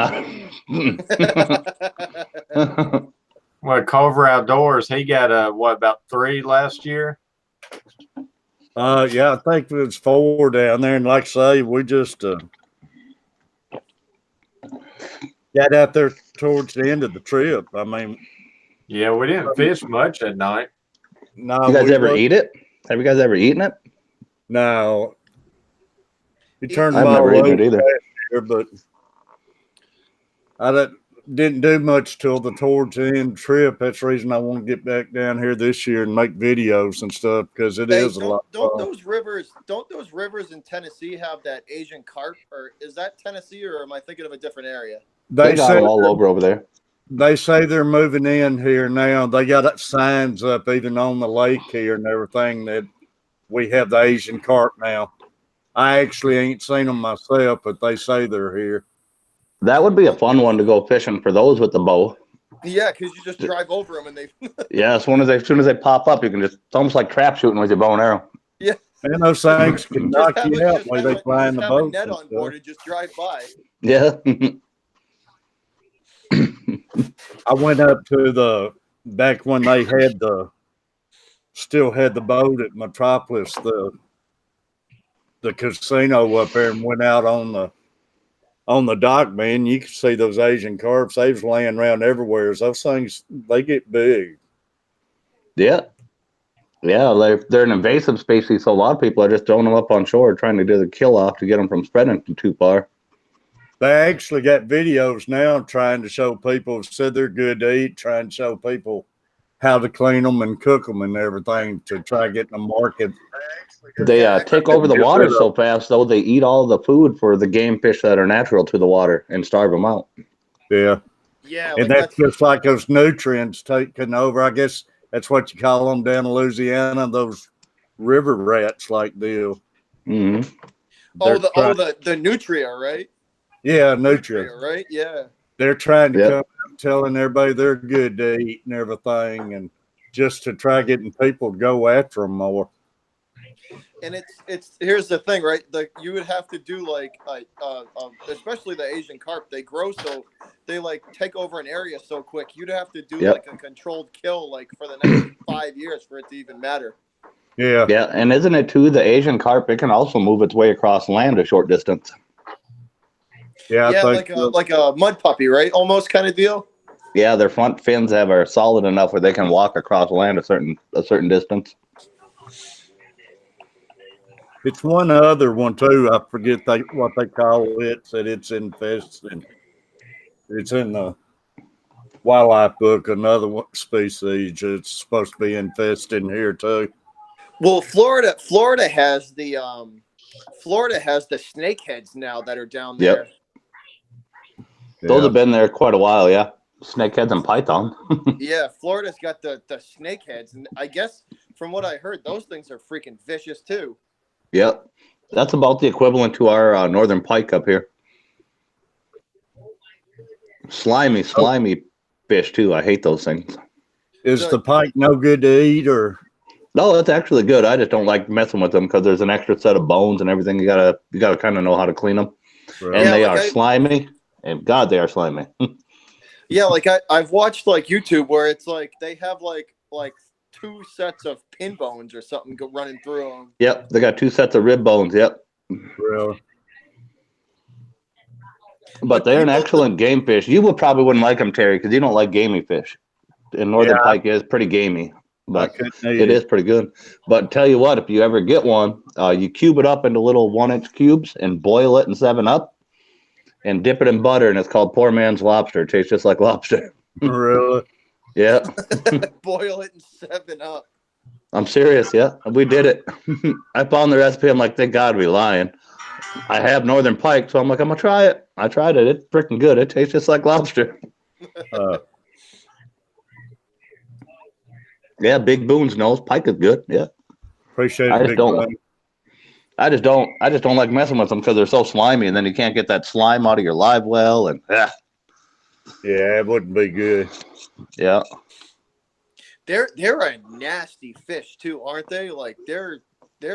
Well, Culver Outdoors, he got about 3 last year? Yeah, I think there's 4 down there, and like I say, we just got out there towards the end of the trip. I mean, yeah, we didn't fish much at night. No, you guys ever eat it? Have you guys ever eaten it? No. You turned I've never eaten it either. Year, but I didn't do much till towards the end trip. That's the reason I want to get back down here this year and make videos and stuff because it is a lot. Don't those rivers in Tennessee have that Asian carp, or is that Tennessee, or am I thinking of a different area? They got them all over there. They say they're moving in here now. They got signs up even on the lake here and everything that we have the Asian carp now. I actually ain't seen them myself, but they say they're here. That would be a fun one to go fishing for those with the bow. Yeah, because you just drive over them and they. Yeah, as soon as they pop up, you can just. It's almost like trap shooting with your bow and arrow. Yeah. And those things can knock you out when they fly in the boat. A net on board and just drive by. Yeah. I went up to back when they had still had the boat at Metropolis, the casino up there, and went out on the dock, man. You could see those Asian carps. They was laying around everywhere. Those things, they get big. Yeah. Yeah, they're an invasive species, so a lot of people are just throwing them up on shore trying to do the kill off to get them from spreading too far. They actually got videos now trying to show people, said they're good to eat, trying to show people how to clean them and cook them and everything to try to get in the market. They take over the water so fast, though, they eat all the food for the game fish that are natural to the water and starve them out. Yeah. Yeah. And that's just like those nutrients taking over. I guess that's what you call them down in Louisiana, those river rats like deal. Mm-hmm. The nutria, right? Yeah, nutria, right? Yeah. They're trying to come out telling everybody they're good to eat and everything, and just to try getting people to go after them more. And it's here's the thing, right? You would have to do especially the Asian carp. They grow so they take over an area so quick. You'd have to do a controlled kill for the next 5 years for it to even matter. Yeah. Yeah, and isn't it too, the Asian carp, it can also move its way across land a short distance. Yeah, like a mud puppy, right? Almost kind of deal. Yeah, their front fins are solid enough where they can walk across land a certain distance. It's one other one too. I forget what they call it. That it's infested. It's in the wildlife book. Another species. It's supposed to be infested in here too. Well, Florida has the Florida has the snakeheads now that are down Yep. there. Those have been there quite a while, yeah. Snakeheads and python. Yeah, Florida's got the snakeheads, and I guess from what I heard, those things are freaking vicious too. Yep. That's about the equivalent to our northern pike up here. Slimy fish too. I hate those things. Is the pike no good to eat, or? No, it's actually good. I just don't like messing with them because there's an extra set of bones and everything. You gotta kind of know how to clean them. Right. And Yeah, they like are slimy. And God, they are slimy. Yeah, like I've watched like YouTube where it's like they have like 2 sets of pin bones or something running through them. Yep, they got 2 sets of rib bones. Yep. Really? But they're an excellent game fish. You wouldn't like them, Terry, because you don't like gamey fish. And northern pike is pretty gamey, but it is pretty good. But tell you what, if you ever get one, you cube it up into little 1-inch cubes and boil it in 7-Up and dip it in butter, and it's called poor man's lobster. It tastes just like lobster. Really? Yeah. Boil it in 7-Up. I'm serious. Yeah, we did it. I found the recipe. I'm like, thank God we lying. I have northern pike, so I'm like, I'm gonna try it. I tried it. It's freaking good. It tastes just like lobster. Yeah, Big Boone's knows pike is good. Yeah. Appreciate it. I just don't like messing with them because they're so slimy, and then you can't get that slime out of your live well, and yeah, it wouldn't be good. Yeah. They're a nasty fish too, aren't they? Like they're.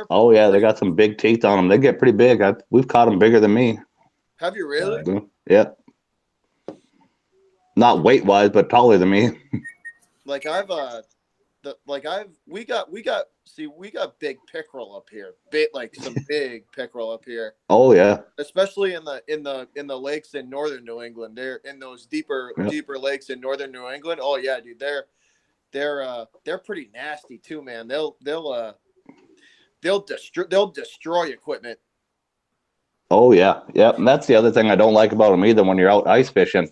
Oh yeah, they got some big teeth on them. They get pretty big. We've caught them bigger than me. Have you really? Yeah. Not weight wise, but taller than me. Like we got big pickerel up here. Some big pickerel up here. Oh yeah. Especially in the lakes in northern New England. They're in those deeper lakes in northern New England. Oh yeah, dude. They're pretty nasty too, man. They'll destroy equipment. Oh yeah. Yep. And that's the other thing I don't like about them either when you're out ice fishing.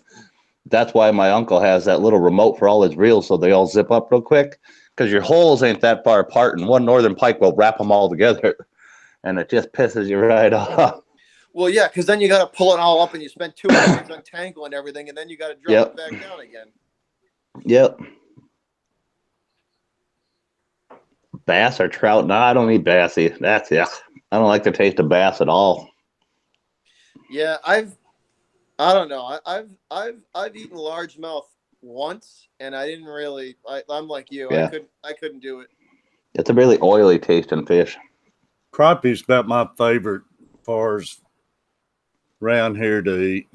That's why my uncle has that little remote for all his reels so they all zip up real quick. Because your holes ain't that far apart, and one northern pike will wrap them all together, and it just pisses you right off. Well, yeah, because then you got to pull it all up, and you spend 2 hours untangling everything, and then you got to drop it back down again. Yep. Bass or trout? No, I don't eat bassy. That's I don't like the taste of bass at all. Yeah, I don't know. I've eaten largemouth once, and I didn't really. I'm like you. Yeah. I couldn't do it. It's a really oily tasting fish. Crappie's about my favorite as far as around here to eat.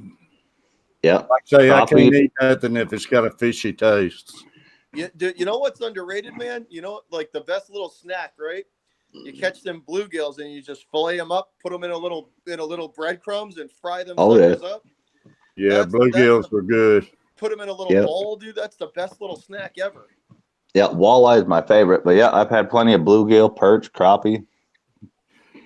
Yeah. Like I say, I can't eat nothing if it's got a fishy taste. You know what's underrated, man? You know, like the best little snack, right? You catch them bluegills and you just fillet them up, put them in a little breadcrumbs, and fry them suckers up. Yeah, bluegills were good. Put them in a little bowl, dude. That's the best little snack ever. Yeah, walleye is my favorite, but yeah, I've had plenty of bluegill, perch, crappie.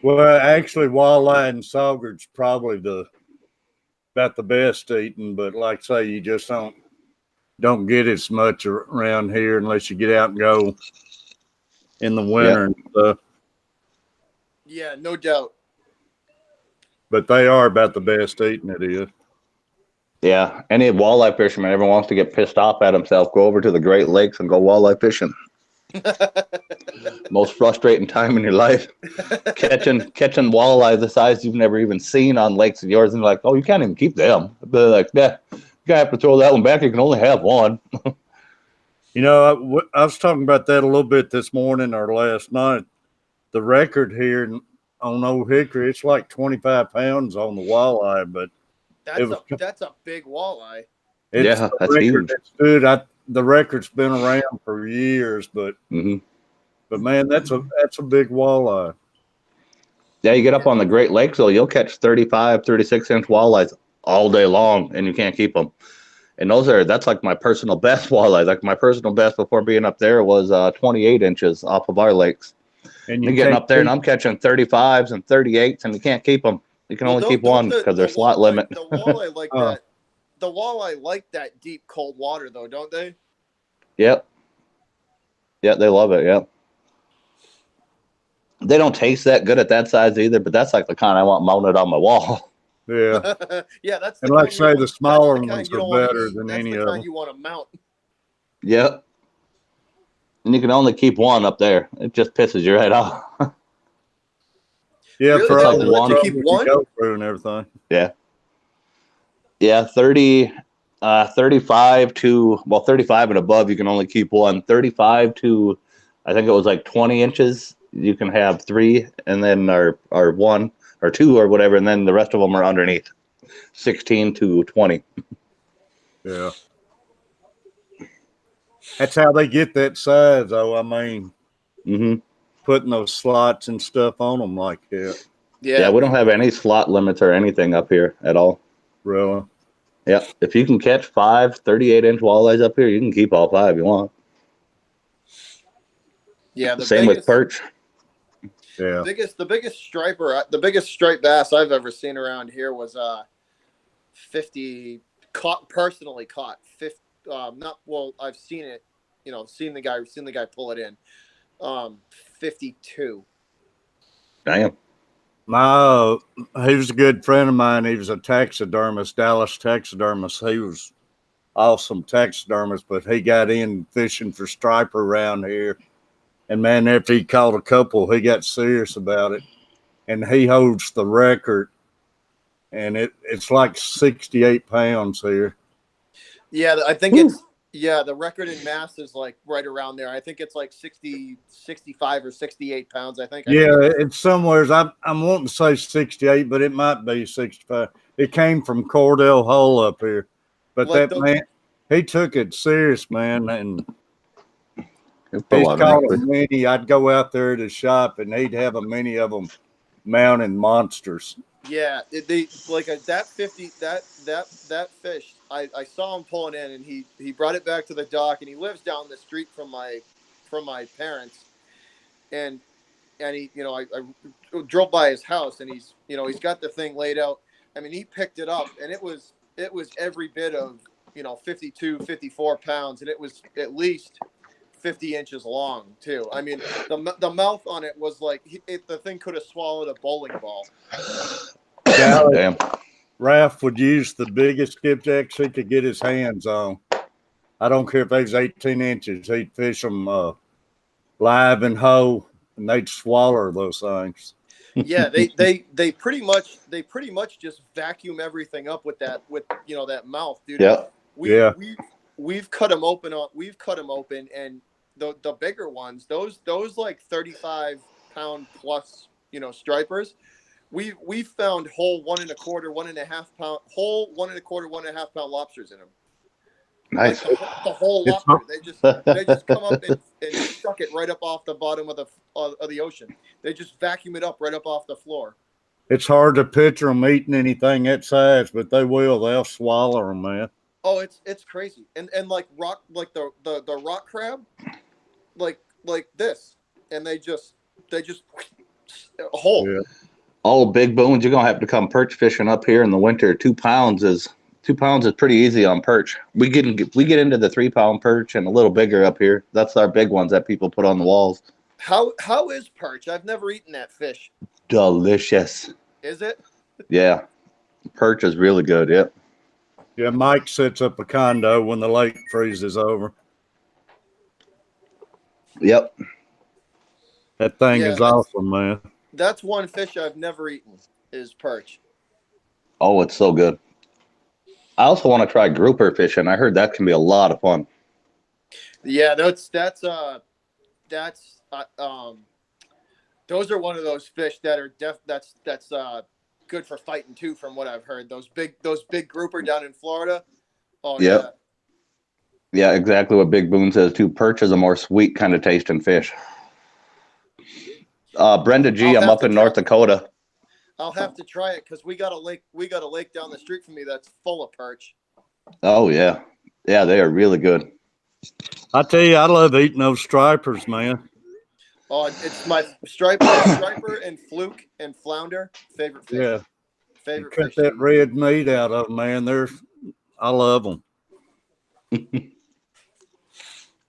Well, actually, walleye and sauger's probably about the best eating, but like I say, you just don't get as much around here unless you get out and go in the winter and stuff. Yeah, no doubt. But they are about the best eating it is. Yeah, any walleye fisherman ever wants to get pissed off at himself, go over to the Great Lakes and go walleye fishing. Most frustrating time in your life. Catching walleye the size you've never even seen on lakes of yours, and you're like, oh, you can't even keep them. They're like, yeah, you gotta have to throw that one back. You can only have one. You know, I was talking about that a little bit this morning or last night. The record here on Old Hickory, it's like 25 pounds on the walleye, but that's a big walleye. Yeah, that's huge. It's good. The record's been around for years, but man, that's a big walleye. Yeah, you get up on the Great Lakes, though, you'll catch 35, 36-inch walleyes all day long, and you can't keep them. And that's like my personal best walleye. Like my personal best before being up there was 28 inches off of our lakes. And you're getting up there, and I'm catching 35s and 38s, and you can't keep them. You can only keep one because there's slot limit. The walleye like that. The walleye like that deep, cold water, though, don't they? Yep. Yeah, they love it. Yep. They don't taste that good at that size either, but that's like the kind I want mounted on my wall. Yeah. Yeah, that's the And like I kind say, the that's smaller the kind ones you are don't want to better eat. than That's any the of kind them. you want to mount. Yep. And you can only keep one up there. It just pisses you right off. Yeah, Really? for It's all like They the let you one. keep trouble you one? go through and everything. Yeah. Yeah, 35 to, well, 35 and above, you can only keep one. 35 to, I think it was like 20 inches, you can have three, and then, or one, or two, or whatever, and then the rest of them are underneath. 16 to 20. Yeah. That's how they get that size, though. I mean, Hmm. putting those slots and stuff on them like that. Yeah, Yeah. we don't have any slot limits or anything up here at all. Really? Yeah, if you can catch 38-inch walleyes up here, you can keep all 5 you want. Yeah, the Same with biggest perch. Yeah. the biggest striper, the biggest striped bass I've ever seen around here was 50 caught, personally caught 50, not, well, I've seen it, seen the guy pull it in. 52. Damn. He was a good friend of mine. He was a taxidermist, Dallas taxidermist. He was awesome taxidermist, but he got in fishing for striper around here. And man, after he caught a couple, he got serious about it. And he holds the record. And it's like 68 pounds here. Yeah, I think Whew. the record in mass is like right around there. I think it's like 60, 65 or 68 pounds. I think Yeah, it is. it's somewhere. I'm wanting to say 68, but it might be 65. It came from Cordell Hole up here. But Like that the man, he took it serious, man. And He'll put he's one caught next a many. I'd go out there to shop, and he'd have a many of them mounting monsters. Yeah, they like that 50 that fish. I saw him pulling in, and he brought it back to the dock, and he lives down the street from my parents, and he I drove by his house, and he's got the thing laid out. I mean, he picked it up, and it was every bit of 52, 54 pounds, and it was at least 50 inches long too. I mean, the mouth on it was like the thing could have swallowed a bowling ball. Dallas, Damn. Ralph would use the biggest skipjacks he could get his hands on. I don't care if they was 18 inches. He'd fish them live and whole, and they'd swallow those things. Yeah, they pretty much just vacuum everything up with that that mouth, dude. Yeah. We've cut them open and the bigger ones, those like 35-pound plus stripers, we found whole 1.25, 1.5 pound, whole 1.25, 1.5 pound lobsters in them. Nice. Like the whole lobster, they just come up and suck it right up off the bottom of the ocean. They just vacuum it up right up off the floor. It's hard to picture them eating anything that size, but they will. They'll swallow them, man. Oh, it's crazy. And like the rock crab, like this, and they just whole. Yeah. All big bones, you're gonna have to come perch fishing up here in the winter. 2 pounds is pretty easy on perch. We get into the 3-pound perch and a little bigger up here. That's our big ones that people put on the walls. How is perch? I've never eaten that fish. Delicious. Is it? Yeah, perch is really good. Yep. Yeah, Mike sets up a condo when the lake freezes over. Yep. That thing Yeah, is awesome, man. That's one fish I've never eaten is perch. Oh, it's so good. I also want to try grouper fishing. I heard that can be a lot of fun. Yeah, those are one of those fish that are that's good for fighting too, from what I've heard. Those big grouper down in Florida. Oh Yep. yeah. Yeah, exactly what Big Boone says too. Perch is a more sweet kind of tasting fish. Brenda G, I'm up in North Dakota. I'll have to try it because we got a lake down the street from me that's full of perch. Oh yeah. Yeah, they are really good. I tell you, I love eating those stripers, man. Oh, it's my striper and fluke and flounder favorite fish. Yeah. Favorite Cut fish. that red meat out of them, man. I love them.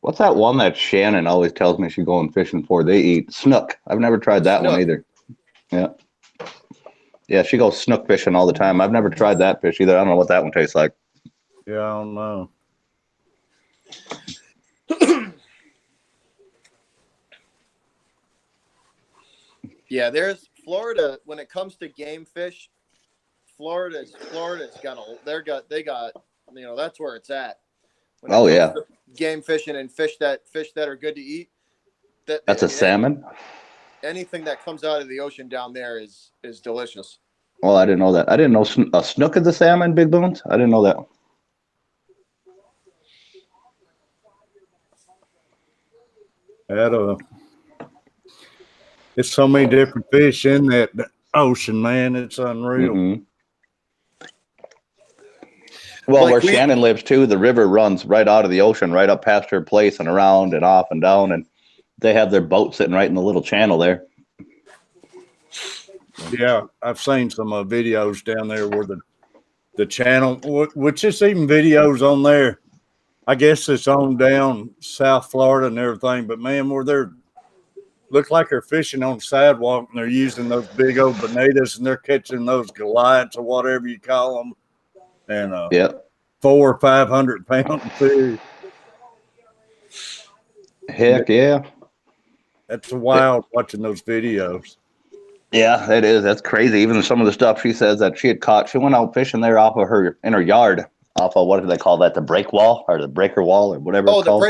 What's that one that Shannon always tells me she's going fishing for? They eat snook. I've never tried that one Snook. either. Yeah. Yeah, she goes snook fishing all the time. I've never tried that fish either. I don't know what that one tastes like. Yeah, I don't know. Yeah, there's Florida when it comes to game fish. Florida's got they got that's where it's at. When it Oh, comes yeah. to game fishing and fish that are good to eat. That's a salmon? Anything that comes out of the ocean down there is delicious. Well, I didn't know that. I didn't know a snook is a salmon, Big Bones. I didn't know that. It's so many different fish in that ocean, man. It's unreal. Mm-hmm. Well, Like where Shannon lives too, the river runs right out of the ocean, right up past her place and around and off and down, and they have their boat sitting right in the little channel there. Yeah, I've seen some videos down there where the channel, which is even videos on there. I guess it's on down South Florida and everything, but man, where they're look like they're fishing on the sidewalk and they're using those big old bonitas and they're catching those Goliaths or whatever you call them, and 400 or 500 pound fish. Heck yeah. That's wild watching those videos. Yeah, it is. That's crazy. Even some of the stuff she says that she had caught, she went out fishing there in her yard, off of what do they call that? The break wall or the breaker wall or whatever it's called.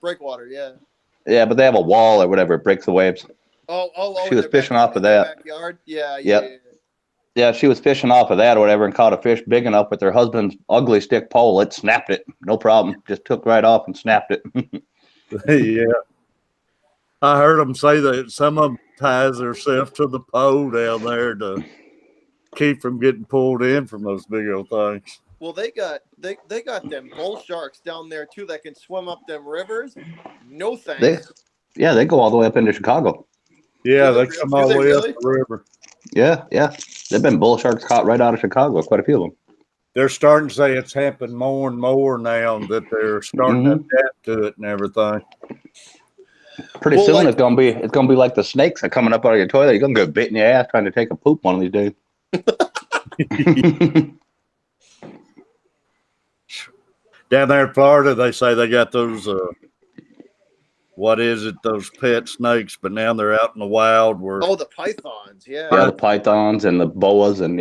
Breakwater, yeah. Yeah, but they have a wall or whatever, it breaks the waves. She was fishing off of that. Backyard? Yeah. Yeah, she was fishing off of that or whatever and caught a fish big enough with her husband's ugly stick pole. It snapped it. No problem. Just took right off and snapped it. Yeah. I heard them say that some of them ties themselves to the pole down there to keep from getting pulled in from those big old things. Well, they got them bull sharks down there too that can swim up them rivers. No thanks. They go all the way up into Chicago. Yeah, they come all the way up the river. Yeah. They've been bull sharks caught right out of Chicago, quite a few of them. They're starting to say it's happened more and more now that they're starting to adapt to it and everything. Pretty soon it's gonna be like the snakes that coming up out of your toilet. You're gonna get bit in your ass trying to take a poop one of these days. Down there in Florida, they say they got those those pet snakes, but now they're out in the wild where the pythons, yeah. Yeah, the pythons and the boas and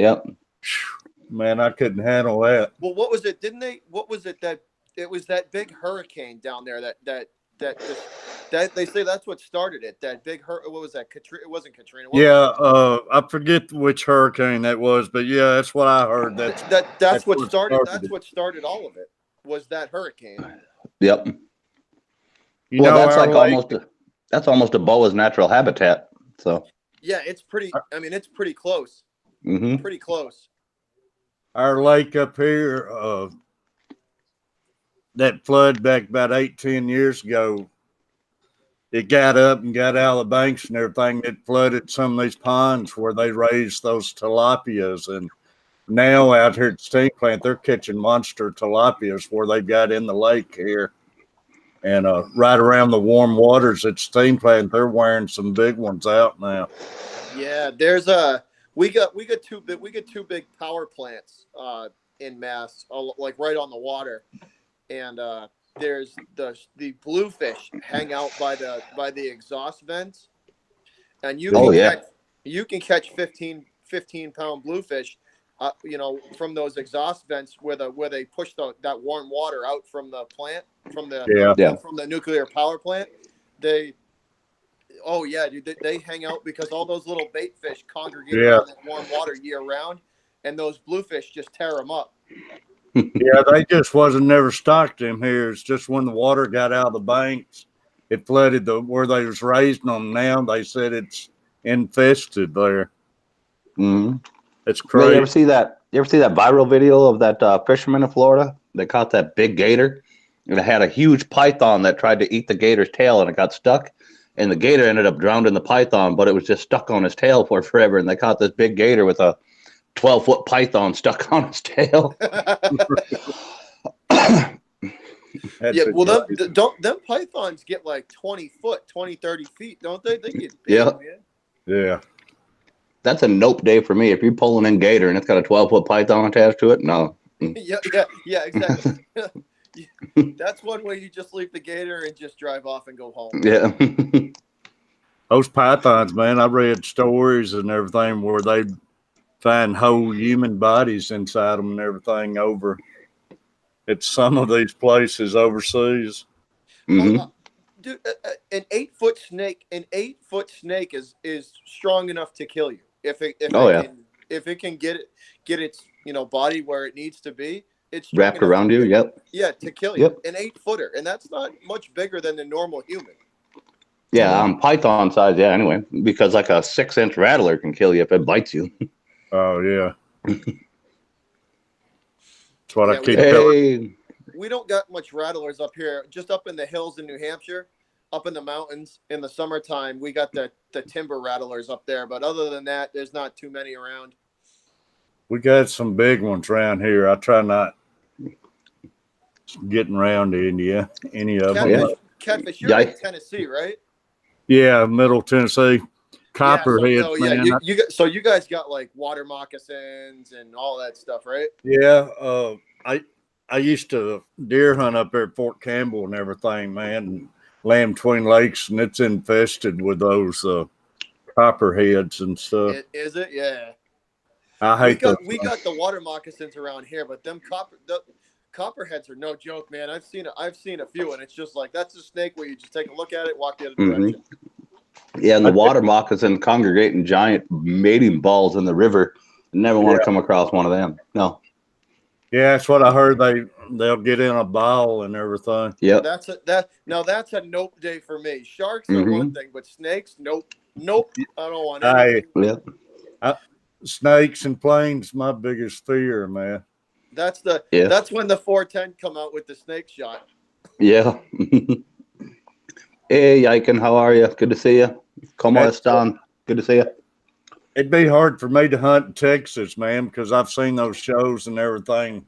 Man, I couldn't handle that. Well, what was it? That it was that big hurricane down there that they say that's what started it. That big what was that? Katrina? It wasn't Katrina. I forget which hurricane that was, but yeah, that's what I heard. That's what started. That's what started all of it. Was that hurricane? Yep. That's almost a boa's natural habitat. So yeah, it's pretty. I mean, it's pretty close. Mm-hmm. Pretty close. Our lake up here, that flood back about 8-10 years ago, it got up and got out of the banks and everything. It flooded some of these ponds where they raised those tilapias. And now out here at Steam Plant, they're catching monster tilapias where they got in the lake here. And right around the warm waters at Steam Plant, they're wearing some big ones out now. Yeah, there's we got two big power plants in Mass, like right on the water. And there's the bluefish hang out by the exhaust vents, and you can catch 15-pound bluefish, from those exhaust vents where they push that warm water out from the plant from the nuclear power plant. They hang out because all those little bait fish congregate around that warm water year round, and those bluefish just tear them up. Yeah, they just never stocked them here. It's just when the water got out of the banks, it flooded where they was raising them. Now they said it's infested there. Mm-hmm. It's crazy. Well, you ever see that viral video of that fisherman in Florida that caught that big gator? And it had a huge python that tried to eat the gator's tail, and it got stuck. And the gator ended up drowning the python, but it was just stuck on his tail for forever. And they caught this big gator with a 12-foot python stuck on his tail. That's Yeah, a well, crazy. don't them pythons get like 20 foot, 20, 30 feet, don't they? They get big, Yeah. man. Yeah. That's a nope day for me. If you're pulling in gator and it's got a 12-foot python attached to it, no. Yeah, exactly. That's one way you just leave the gator and just drive off and go home. Yeah. Those pythons, man, I read stories and everything where they find whole human bodies inside them and everything over at some of these places overseas. Oh, Hmm. dude, an 8 foot snake, is strong enough to kill you Oh yeah. if it can get its body where it needs to be. It's strong Wrapped enough around you. Yep. to kill you. Yep. An 8 footer, and that's not much bigger than the normal human. Yeah. Python size. Yeah. Anyway, because like a 6-inch rattler can kill you if it bites you. Oh, yeah. That's what I Yeah, keep telling. Hey. we don't got much rattlers up here. Just up in the hills in New Hampshire, up in the mountains in the summertime, we got the timber rattlers up there. But other than that, there's not too many around. We got some big ones around here. I try not getting around any of them. Catfish, you're in Tennessee, right? Yeah, Middle Tennessee. Yeah. Copperheads, man. You guys got like water moccasins and all that stuff, right? Yeah, I used to deer hunt up there at Fort Campbell and everything, man, and land between lakes, and it's infested with those copperheads and stuff. Is it? Yeah. I hate those. We got the water moccasins around here, but them copperheads are no joke, man. I've seen a few, and it's just like that's a snake where you just take a look at it, walk the other direction. Yeah, and the water moccasin congregate in giant mating balls in the river. Never want to come across one of them. No. Yeah, that's what I heard. They'll get in a ball and everything. Yeah. That's a nope day for me. Sharks are one thing, but snakes, nope. I don't want anything. Snakes and planes, my biggest fear, man. That's when the 410 come out with the snake shot. Yeah. Hey, Yaiken, how are you? Good to see you. ¿Cómo están? Good to see you. It'd be hard for me to hunt in Texas, man, because I've seen those shows and everything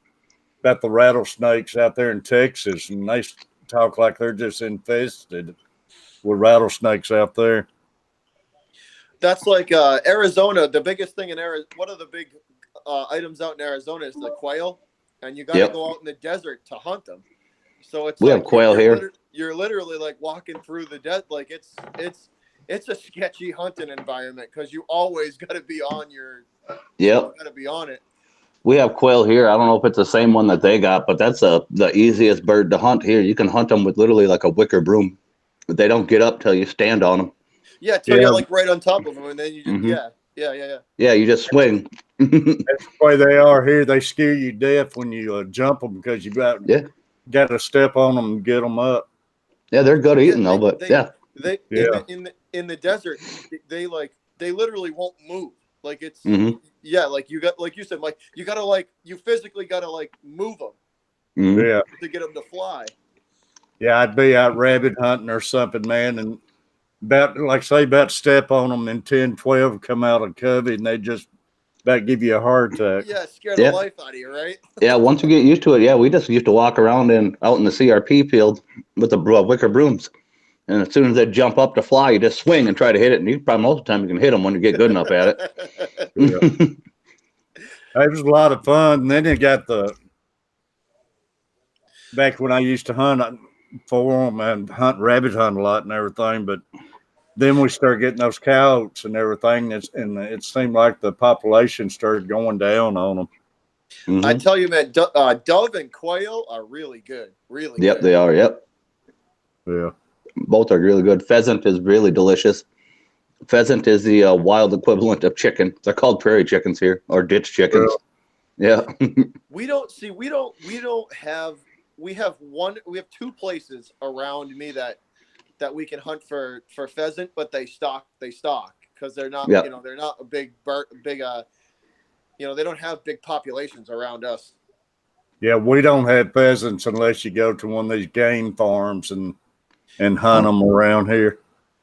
about the rattlesnakes out there in Texas, and they talk like they're just infested with rattlesnakes out there. That's like Arizona. The biggest thing in Arizona, one of the big items out in Arizona is the quail, and you got to go out in the desert to hunt them. So it's we have quail here. You're literally like walking through the desert. Like it's a sketchy hunting environment because you always got to be on your. Yep. Got to be on it. We have quail here. I don't know if it's the same one that they got, but that's the easiest bird to hunt here. You can hunt them with literally like a wicker broom. They don't get up till you stand on them. Yeah, till you're like right on top of them, and then you just Yeah, you just swing. That's the way they are here. They scare you deaf when you jump them because you got to step on them and get them up. Yeah, they're good eating though, but in the desert, they literally won't move. Like it's like you got like you said, like you gotta you physically gotta move them to get them to fly. Yeah, I'd be out rabbit hunting or something, man, and about to step on them, and 10, 12 come out of covey, and they just about give you a heart attack. Yeah, scare the life out of you, right? Yeah, once you get used to it, we just used to walk around out in the CRP field with the wicker brooms. And as soon as they jump up to fly, you just swing and try to hit it. And you probably most of the time you can hit them when you get good enough at it. It was a lot of fun. And then you got back when I used to hunt for them and rabbit hunt a lot and everything. But then we started getting those coyotes and everything. And it seemed like the population started going down on them. Mm-hmm. I tell you, man, dove and quail are really good. Really good. Yep, they are. Yep. Yeah. Both are really good. Pheasant is really delicious. Pheasant is the wild equivalent of chicken. They're called prairie chickens here, or ditch chickens. Yeah. We have two places around me that we can hunt for pheasant, but they stock because they're not they're not a big they don't have big populations around us. Yeah, we don't have pheasants unless you go to one of these game farms and hunt them around here.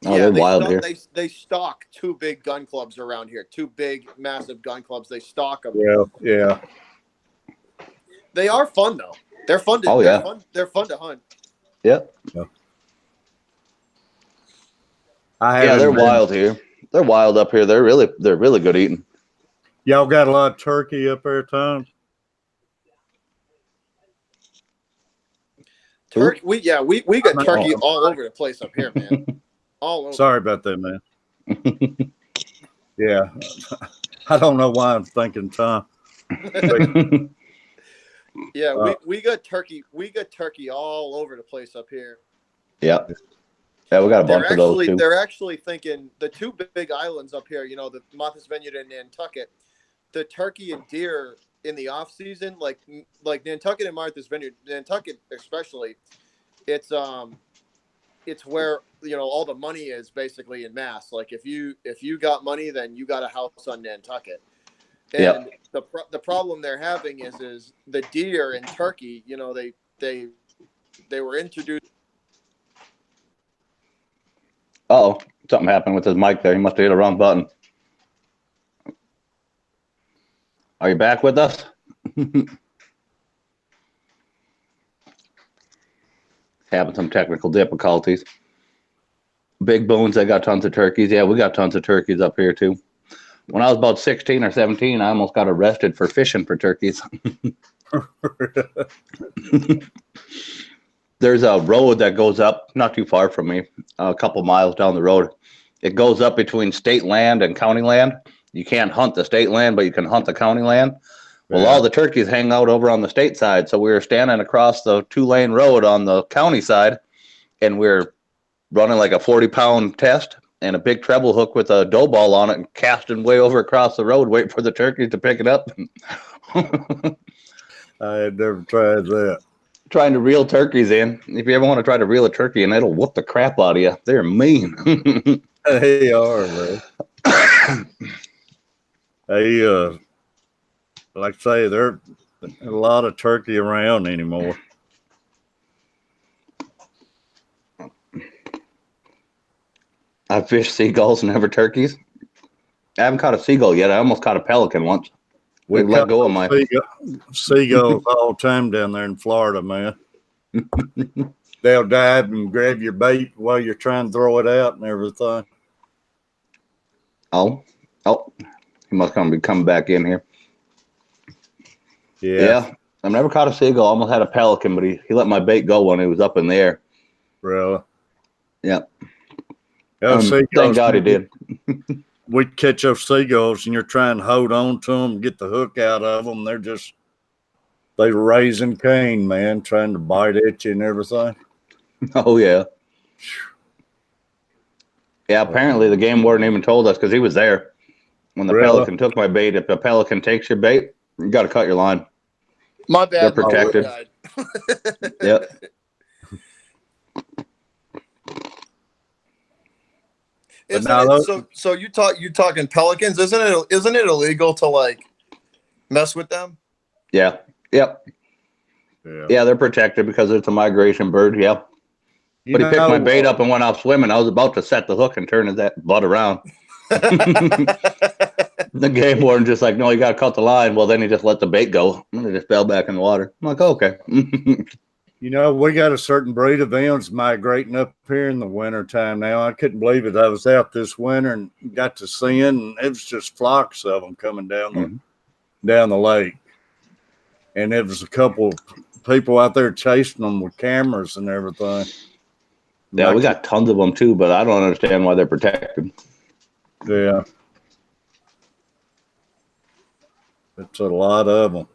Oh, yeah, they're wild here. They stock two big gun clubs around here. Two big, massive gun clubs. They stock them. Yeah. They are fun though. They're fun to. Oh, they're yeah. fun. They're fun to hunt. Yep. I Yeah, haven't they're been. wild here. They're wild up here. They're really good eating. Y'all got a lot of turkey up there, Tom? Turkey. We got I'm- turkey oh, all over the place up here, man. All over. Sorry about that, man. Yeah. I don't know why I'm thinking Tom. Yeah, we got turkey. We got turkey all over the place up here. Yeah. Yeah, we got a bunch of those too. They're actually thinking the two big islands up here. You know, the Martha's Vineyard and Nantucket. The turkey and deer in the off season, like Nantucket and Martha's Vineyard, Nantucket especially, it's where all the money is basically in mass. Like if you got money, then you got a house on Nantucket. And the problem they're having is the deer in Turkey. They were introduced. Oh, something happened with his mic there. He must have hit the wrong button. Are you back with us? Having some technical difficulties. Big Bones, they got tons of turkeys. Yeah, we got tons of turkeys up here too. When I was about 16 or 17, I almost got arrested for fishing for turkeys. There's a road that goes up not too far from me, a couple miles down the road. It goes up between state land and county land. You can't hunt the state land, but you can hunt the county land. Well, all the turkeys hang out over on the state side. So we were standing across the 2-lane road on the county side, and we're running like a 40-pound test and a big treble hook with a dough ball on it and casting way over across the road, waiting for the turkeys to pick it up. I had never tried that. Trying to reel turkeys in. If you ever want to try to reel a turkey in, it'll whoop the crap out of you. They're mean. They are, man. They, like I say, there a lot of turkey around anymore. I fish seagulls, never turkeys. I haven't caught a seagull yet. I almost caught a pelican once. We let go of my seagulls all the time down there in Florida, man. They'll dive and grab your bait while you're trying to throw it out and everything. Oh, he must be coming back in here. Yeah. I've never caught a seagull. Almost had a pelican, but he let my bait go when he was up in the air. Really? Yeah. Thank God he did. We'd catch those seagulls and you're trying to hold on to them, get the hook out of them. They're raising Cain, man, trying to bite at you and everything. Oh, yeah. Yeah, apparently the game warden even told us because he was there when the pelican took my bait. If a pelican takes your bait, you got to cut your line. My bad. They're protected. Yep. So you talking pelicans? Isn't it illegal to like mess with them? Yeah. Yep. Yeah, they're protected because it's a migration bird. Yeah. But he picked my bait up and went off swimming. I was about to set the hook and turn that butt around. The game warden just like, no, you got to cut the line. Well, then he just let the bait go and it just fell back in the water. I'm like, okay. We got a certain breed of owls migrating up here in the wintertime now. I couldn't believe it. I was out this winter and got to seeing, and it was just flocks of them coming down the lake. And it was a couple people out there chasing them with cameras and everything. Yeah, we got tons of them too, but I don't understand why they're protected. Yeah. It's a lot of them.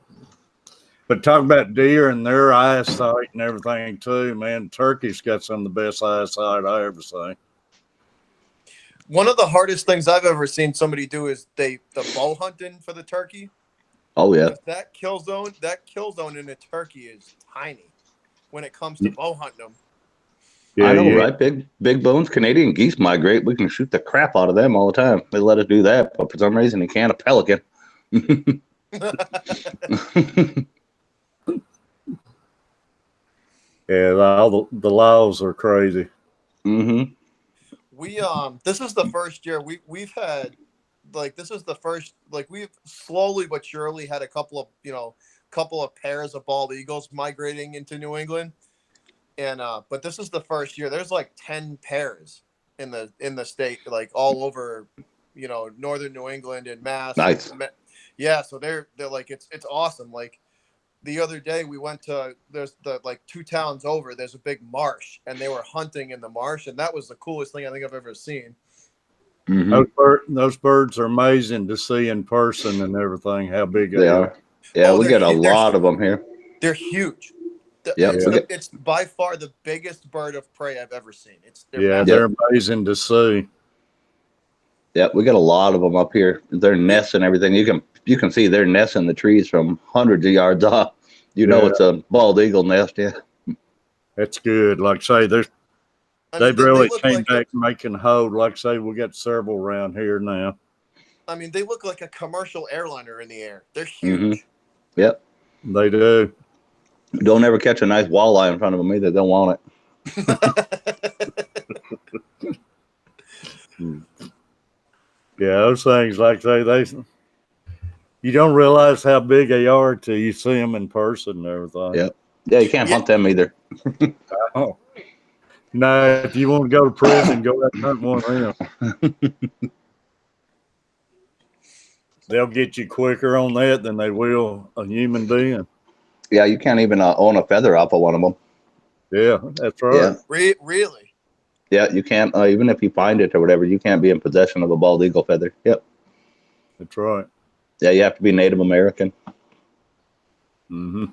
But talk about deer and their eyesight and everything too, man. Turkey's got some of the best eyesight I ever seen. One of the hardest things I've ever seen somebody do is the bow hunting for the turkey. Oh yeah. That kill zone in a turkey is tiny when it comes to bow hunting them. Yeah, I know, right? Big Bones, Canadian geese migrate. We can shoot the crap out of them all the time. They let us do that, but for some reason you can't a pelican. Yeah, all the laws are crazy. Mm-hmm. We this is the first year we've had, like, this is the first, like, we've slowly but surely had a couple couple of pairs of bald eagles migrating into New England, and but this is the first year. There's like 10 pairs in the state, like all over, northern New England and Mass. Nice. Yeah, so they're like it's awesome. Like the other day we went to there's the like 2 towns over. There's a big marsh, and they were hunting in the marsh, and that was the coolest thing I think I've ever seen. Mm-hmm. Those birds are amazing to see in person and everything. How big They are. Yeah, we get a lot of them here. They're huge. Yeah, It's by far the biggest bird of prey I've ever seen. They're amazing to see. Yeah, we get a lot of them up here. Their nests and everything. You can see their nests in the trees from hundreds of yards off. It's a bald eagle nest. Yeah, that's good. Like I say, they've really came back making hold. Like I say, we got several around here now. I mean, they look like a commercial airliner in the air. They're huge. Mm-hmm. Yep, they do. Don't ever catch a nice walleye in front of them either. They'll want it. Yeah, those things, like they you don't realize how big they are till you see them in person and everything. Yeah, you can't hunt them either. Oh. No, if you want to go to prison, go out and hunt one of them. They'll get you quicker on that than they will a human being. Yeah, you can't even own a feather off of one of them. Yeah, that's right. Yeah. Really? Yeah, you can't, even if you find it or whatever, you can't be in possession of a bald eagle feather. Yep. That's right. Yeah, you have to be Native American. Mm-hmm.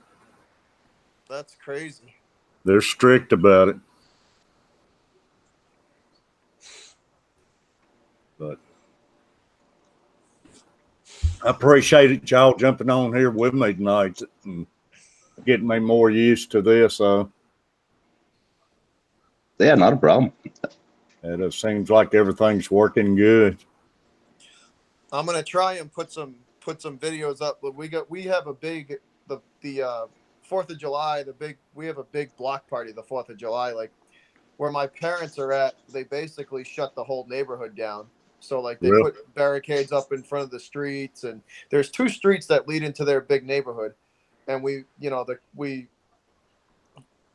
That's crazy. They're strict about it. But I appreciate y'all jumping on here with me tonight and getting me more used to this. Yeah, not a problem. It just seems like everything's working good. I'm gonna try and put some videos up, but we have a big the 4th of July. We have a big block party the 4th of July, like where my parents are at. They basically shut the whole neighborhood down. So like they put barricades up in front of the streets, and there's 2 streets that lead into their big neighborhood, and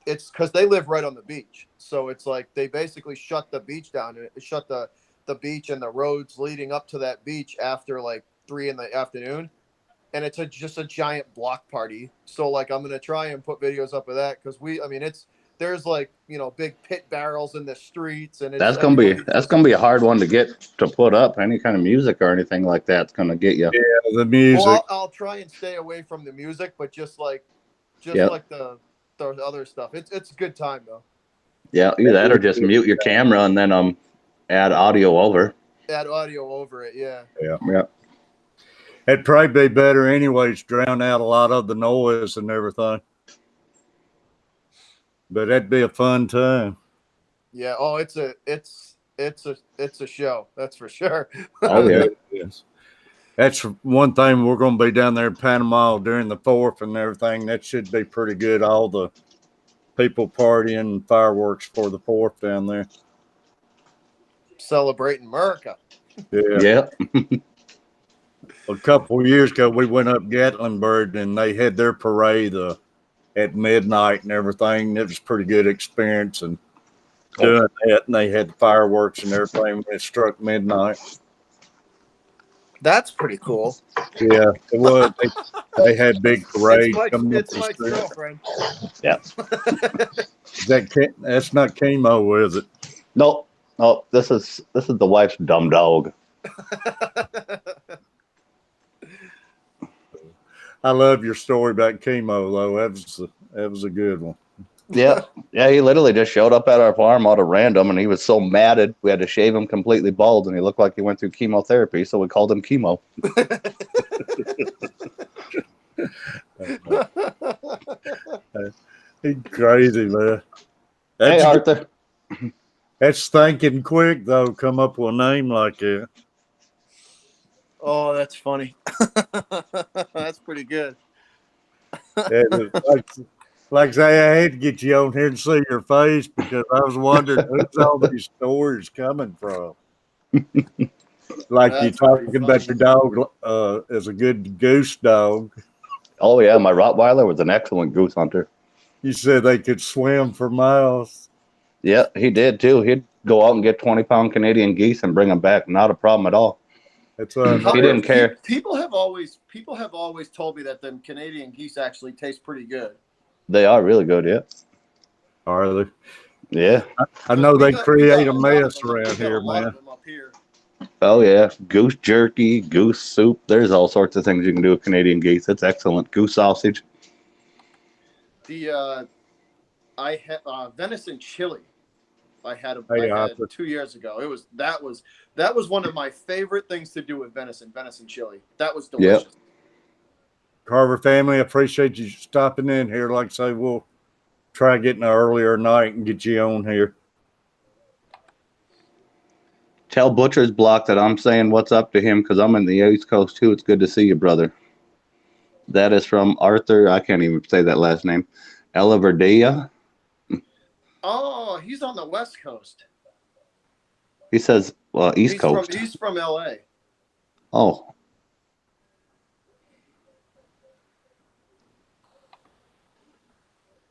it's because they live right on the beach. So it's like they basically shut the beach down, and shut the beach and the roads leading up to that beach after like 3 in the afternoon. And it's just a giant block party. So like I'm going to try and put videos up of that because there's like, big pit barrels in the streets, and that's going to be a hard one to get to put up. Any kind of music or anything like that's going to get you. Yeah, the music. Well, I'll try and stay away from the music, but just like the other stuff. It's a good time though. Yeah, either that or just mute your camera and then add audio over. Add audio over it, yeah. Yeah. It'd probably be better anyways, drown out a lot of the noise and everything. But that'd be a fun time. Yeah. Oh, it's a show. That's for sure. Oh yeah. Yes. That's one thing. We're going to be down there in Panama during the 4th and everything. That should be pretty good. All the people partying, fireworks for the 4th down there. Celebrating America. Yeah. A couple of years ago, we went up Gatlinburg and they had their parade at midnight and everything. It was a pretty good experience and doing that. And they had fireworks and everything when it struck midnight. That's pretty cool. Yeah, it was. They had big parades. It's my girlfriend. Yeah. That's not chemo, is it? No, this is the wife's dumb dog. I love your story about chemo, though. That was a good one. Yeah. He literally just showed up at our farm out of random, and he was so mad we had to shave him completely bald, and he looked like he went through chemotherapy, so we called him Chemo. He's crazy, man. Hey, Arthur. That's thinking quick, though. Come up with a name like that. Oh, that's funny. That's pretty good. Like I say, I had to get you on here and see your face because I was wondering who's all these stories coming from. Like you talking about your dog as a good goose dog. Oh yeah, my Rottweiler was an excellent goose hunter. You said they could swim for miles. Yeah, he did too. He'd go out and get 20-pound Canadian geese and bring them back. Not a problem at all. That's He didn't care. People have always told me that them Canadian geese actually taste pretty good. They are really good. Yeah. Are they? Yeah. I know they create a mess We around got here, a lot man. of them up here. Oh yeah, goose jerky, goose soup. There's all sorts of things you can do with Canadian geese. It's excellent. Goose sausage. The I had venison chili. I had 2 years ago. That was one of my favorite things to do with venison chili. That was delicious. Yep. Carver family, I appreciate you stopping in here. Like I say, we'll try getting an earlier night and get you on here. Tell Butcher's Block that I'm saying what's up to him because I'm in the East Coast too. It's good to see you, brother. That is from Arthur. I can't even say that last name. Elaverdia. Oh, he's on the West Coast. He says, East Coast. He's from LA. Oh.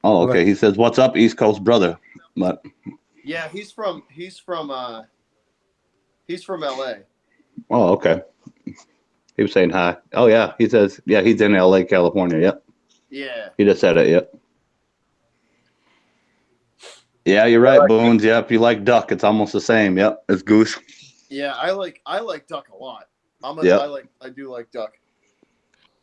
Oh, okay. He says, "What's up, East Coast brother?" But yeah, he's from LA. oh, okay. He was saying hi. Oh yeah, he says, yeah, he's in LA, California. Yep. Yeah. He just said it. Yep. Yeah, you're right, Boons. Yep. If you like duck, it's almost the same. Yep. It's goose. Yeah, I like duck a lot. I do like duck.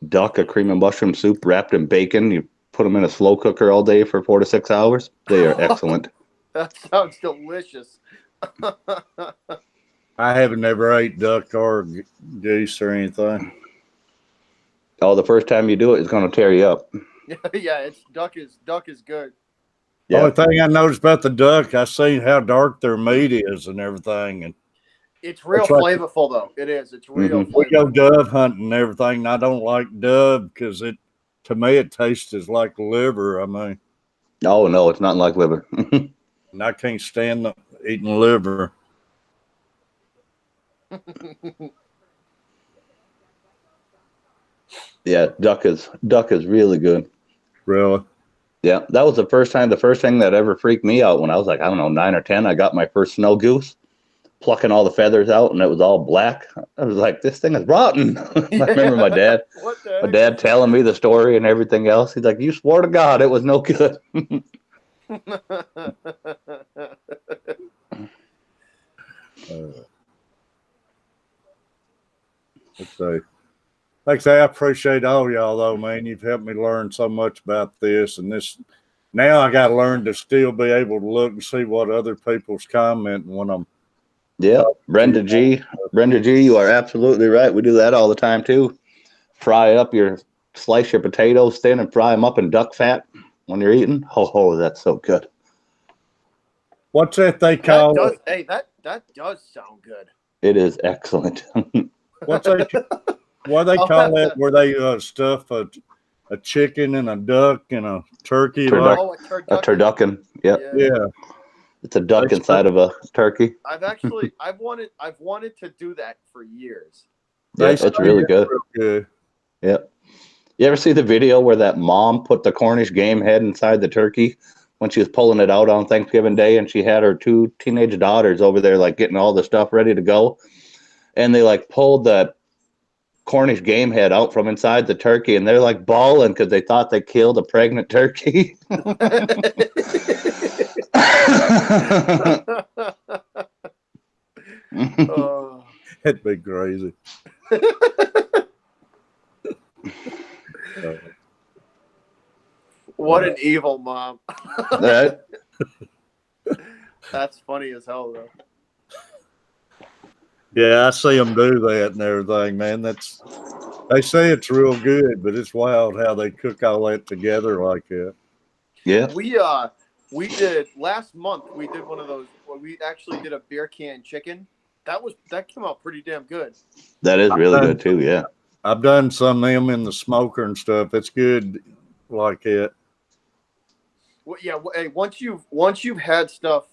Duck, a cream and mushroom soup wrapped in bacon. You put them in a slow cooker all day for 4 to 6 hours. They are excellent. That sounds delicious. I haven't never ate duck or goose or anything. Oh, the first time you do it, it's going to tear you up. Yeah, duck is good. The only thing I noticed about the duck, I seen how dark their meat is and everything, and it's real flavorful though. It is. It's real. We go dove hunting and everything, and I don't like dove because to me it tastes as like liver. I mean, oh no, it's not like liver. And I can't stand eating liver. Yeah, duck is really good. Really? Yeah, that was the first thing that ever freaked me out when I was like, I don't know, 9 or 10. I got my first snow goose, plucking all the feathers out, and it was all black. I was like, this thing is rotten. I remember my dad telling me the story and everything else. He's like, you swore to God it was no good. Let's see. Like I say, I appreciate all y'all though, man. You've helped me learn so much about this and this. Now I got to learn to still be able to look and see what other people's commenting when I'm. Yeah, Brenda G, you are absolutely right. We do that all the time too. Slice your potatoes thin and fry them up in duck fat when you're eating. Oh, that's so good. What's that they call it? Hey, that does sound good. It is excellent. What they call that? Where they stuff a chicken and a duck and a turkey? A turducken. Yep. Yeah. It's a duck inside of a turkey. I've wanted to do that for years. Yeah, it's really good. Yep. You ever see the video where that mom put the Cornish game head inside the turkey when she was pulling it out on Thanksgiving Day, and she had her 2 teenage daughters over there like getting all the stuff ready to go, and they like pulled the Cornish game head out from inside the turkey, and they're like bawling because they thought they killed a pregnant turkey. It'd be crazy. What an evil mom. Right? That's funny as hell, though. Yeah, I see them do that and everything, man. They say it's real good, but it's wild how they cook all that together like that. Yeah. We did last month. We did one of those. We actually did a beer can chicken. That came out pretty damn good. That is really good too. Yeah. I've done some of them in the smoker and stuff. It's good like it. Well, yeah. Hey, once you've had stuff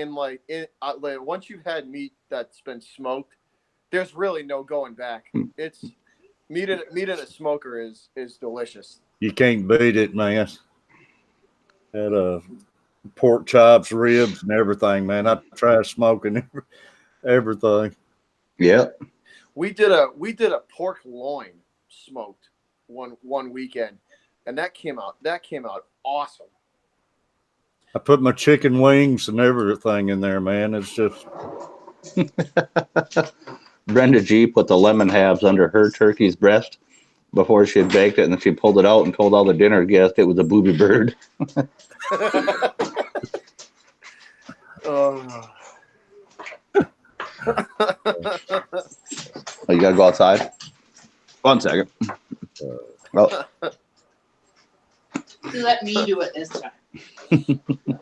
once you've had meat that's been smoked, there's really no going back. Meat in a smoker is delicious. You can't beat it, man. That pork chops, ribs, and everything, man. I try smoking everything. Yep. We did a pork loin smoked one weekend, and that came out awesome. I put my chicken wings and everything in there, man. It's just Brenda G put the lemon halves under her turkey's breast before she had baked it, and then she pulled it out and told all the dinner guests it was a booby bird. Oh. Oh, you gotta go outside? 1 second. Oh, You let me do it this time.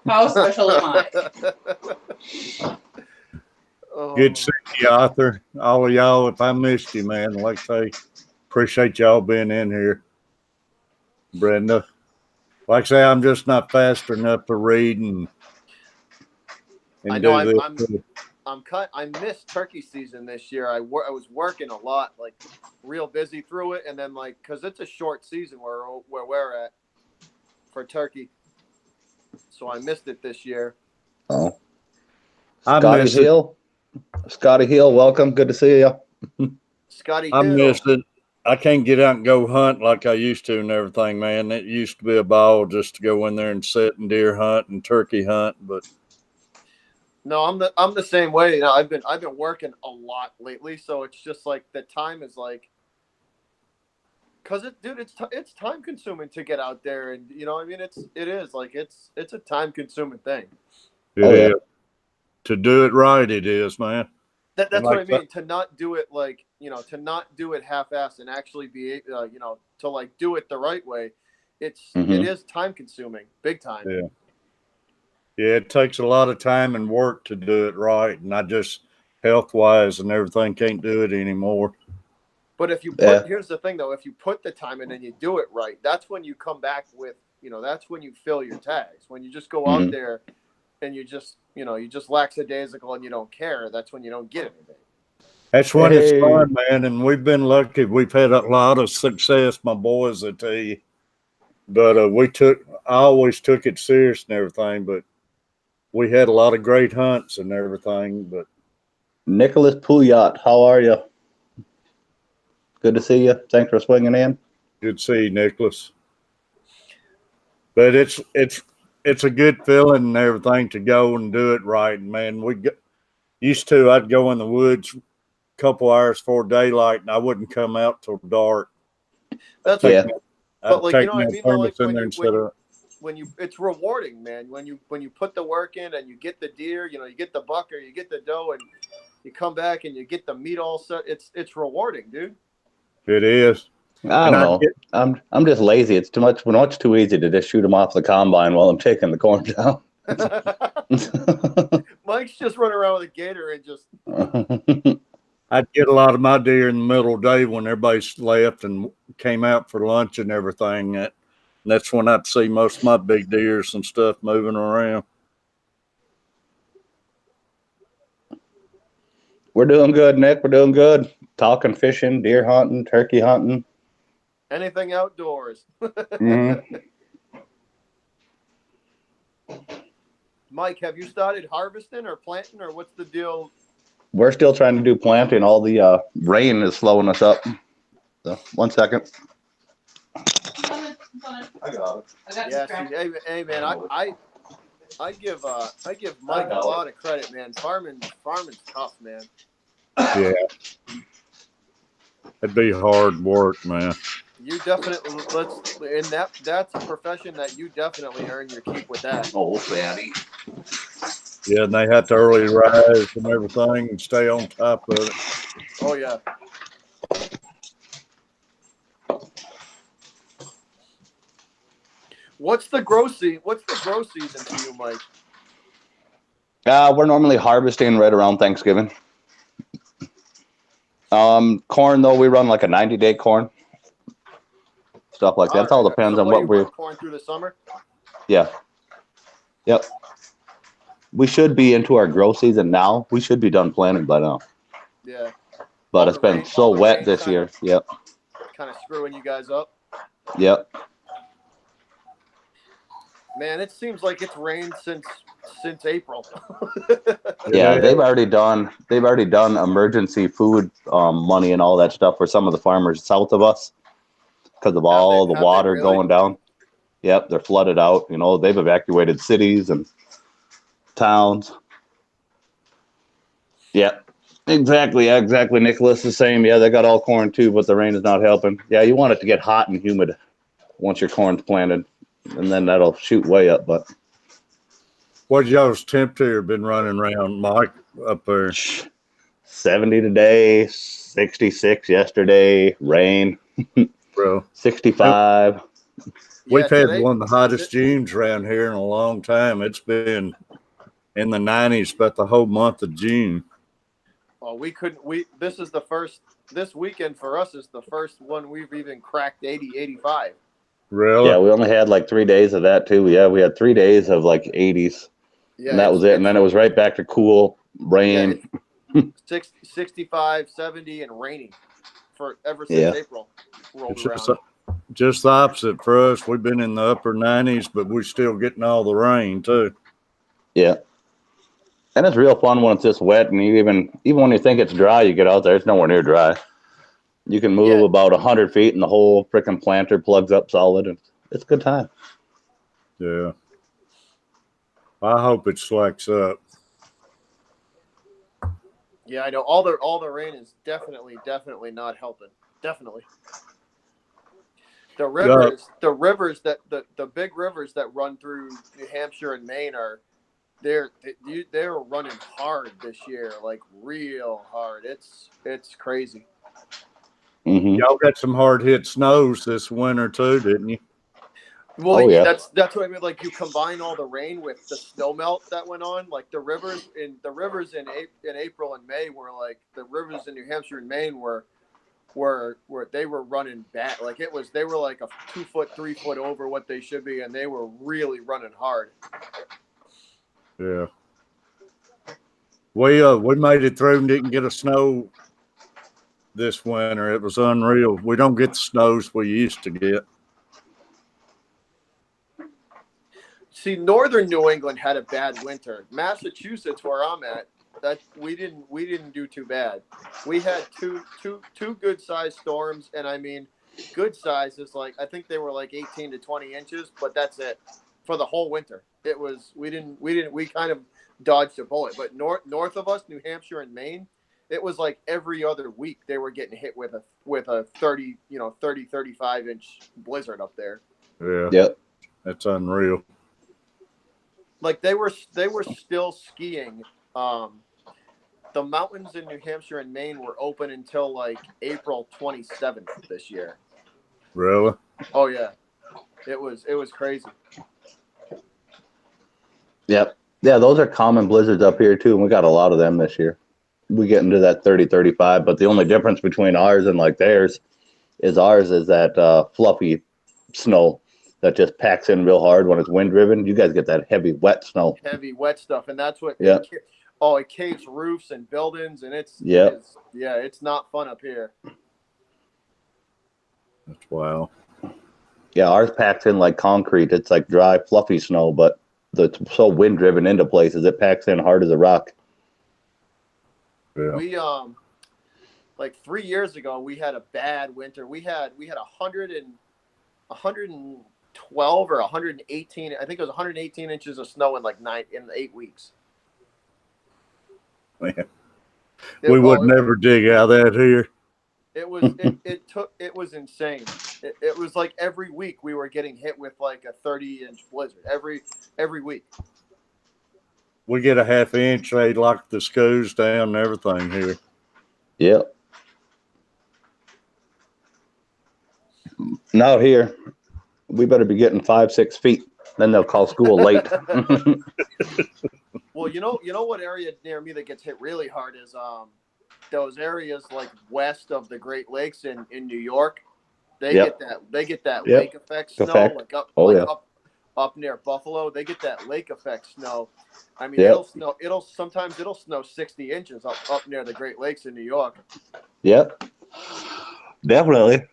How special am I? Oh. good seeing you, Arthur. All of y'all, if I missed you, man, like I say, appreciate y'all being in here. Brenda. Like I say, I'm just not fast enough to read and I know do this. I missed turkey season this year. I was working a lot, like real busy through it, and then like because it's a short season where we're at for turkey, so I missed it this year. oh. I Scotty miss it. Hill. Scotty Hill, welcome. Good to see you. Scotty I Hill. miss it. I can't get out and go hunt like I used to and everything, man. It used to be a ball just to go in there and sit and deer hunt and turkey hunt, but No, I'm the same way. You know, I've been working a lot lately, so it's just like the time is like, cause it's time consuming to get out there, and you know, I mean, it is like it's a time consuming thing. it Oh, yeah. is. To do it right, it is, man. That's And what like I mean. To not do it like, you know, to not do it half-assed and actually be, you know, to like do it the right way. It is time consuming, big time. Yeah. Yeah, it takes a lot of time and work to do it right, and I just health wise and everything can't do it anymore. But if you put, Yeah. here's the thing though, if you put the time in and you do it right, that's when you come back with, you know, that's when you fill your tags. When you just go out there and you just, you know, you just lackadaisical and you don't care, that's when you don't get anything. That's when Hey. it's fun, man, and we've been lucky. We've had a lot of success, my boys, I tell you. But I always took it serious and everything, but we had a lot of great hunts and everything, but Nicholas Pouillat, how are you? Good to see you. Thanks for swinging in. good to see you, Nicholas. But it's a good feeling and everything to go and do it right. And man, I'd go in the woods a couple hours before daylight, and I wouldn't come out till dark. That's Yeah. but like, you know what I my mean? Though, like thermos in there and set up. when you it's rewarding, man. When you put the work in and you get the deer, you know, you get the buck or you get the doe, and you come back and you get the meat all set. It's rewarding, dude. It is. I And don't know. I'm just lazy. It's much too easy to just shoot them off the combine while I'm taking the corn down. Mike's just running around with a gator and just. I'd get a lot of my deer in the middle of the day when everybody's left and came out for lunch and everything. That's when I'd see most of my big deers and stuff moving around. We're doing good, Nick. We're doing good. Talking fishing, deer hunting, turkey hunting. Anything outdoors. Mike, have you started harvesting or planting, or what's the deal? We're still trying to do planting. All the rain is slowing us up. So, 1 second. I got it. Yeah, see, hey man, I give Mike a lot of credit, man. Farming's tough, man. Yeah. It'd be hard work, man. You definitely that's a profession that you definitely earn your keep with that. Oh, fatty. Yeah, and they have to early rise and everything and stay on top of it. Oh yeah. What's the grow season for you, Mike? We're normally harvesting right around Thanksgiving. Corn though, we run like a 90-day corn. Stuff like that. It all depends on what we're. Corn through the summer. Yeah. Yep. We should be into our grow season now. We should be done planting by now. Yeah. But it's been so wet this year. Yep. kind of screwing you guys up. Yep. Man, it seems like it's rained since April. Yeah, they've already done emergency food money and all that stuff for some of the farmers south of us because of all the have they water really? going down. Yep, they're flooded out. You know, they've evacuated cities and towns. Yep. Exactly, Nicholas. The same. Yeah, they got all corn too, but the rain is not helping. Yeah, you want it to get hot and humid once your corn's planted, and then that'll shoot way up. But What's y'all's temperature been running around, Mike, up there? 70 today, 66 yesterday, rain, Bro, 65. we've had today, one of the hottest Junes around here in a long time. It's been in the 90s about the whole month of June. Well, this weekend for us is the first one we've even cracked 80, 85. Really? Yeah, we only had like 3 days of that too. Yeah, we had 3 days of like 80s, Yeah, and that was it. And then it was right back to cool, rain. Yeah, 65, 70, and raining ever since April rolled around. Just the opposite for us. We've been in the upper 90s, but we're still getting all the rain too. Yeah. And it's real fun when it's just wet, and you even when you think it's dry, you get out there, it's nowhere near dry. You can move about 100 feet, and the whole freaking planter plugs up solid, and it's a good time. Yeah. I hope it slacks up. Yeah, I know. All the rain is definitely not helping. Definitely. The rivers that the big rivers that run through New Hampshire and Maine they're running hard this year, like real hard. It's crazy. Mm-hmm. Y'all got some hard hit snows this winter too, didn't you? Well, that's what I mean. Like you combine all the rain with the snow melt that went on. Like the rivers in April and May were like the rivers in New Hampshire and Maine were they were running bad. Like they were like a 2 foot, 3 foot over what they should be, and they were really running hard. Yeah. We made it through and didn't get a snow this winter. It was unreal. We don't get the snows we used to get. See, northern New England had a bad winter. Massachusetts, where I'm at, that we didn't do too bad. We had two good sized storms, and I mean, good size is like I think they were like 18 to 20 inches, but that's it for the whole winter. It was we kind of dodged a bullet. But north of us, New Hampshire and Maine, it was like every other week they were getting hit with a 30 35 inch blizzard up there. Yeah. Yep. That's unreal. Like they were still skiing. The mountains in New Hampshire and Maine were open until like April 27th this year. Really? Oh yeah, it was crazy. Yep. Yeah, those are common blizzards up here too, and we got a lot of them this year. We get into that 30, 35, but the only difference between ours and like theirs is that fluffy snow that just packs in real hard when it's wind driven. You guys get that heavy wet snow. Heavy wet stuff, and that's what. Yeah. It caves roofs and buildings, and it's not fun up here. That's wild. Yeah, ours packs in like concrete. It's like dry, fluffy snow, but it's so wind driven into places, it packs in hard as a rock. Yeah. We like 3 years ago, we had a bad winter. We had 112 or 118. I think it was 118 inches of snow in 8 weeks. Man. We would never dig out that here. It was insane. It was like every week we were getting hit with like a 30-inch blizzard every week. We get a half inch, they lock the schools down and everything here. Yep. Now here, we better be getting 5-6 feet. Then they'll call school late. Well, you know what area near me that gets hit really hard is those areas like west of the Great Lakes in New York. They get that lake effect snow up near Buffalo. They get that lake effect snow. I mean, sometimes it'll snow 60 inches up near the Great Lakes in New York. Yep. Definitely.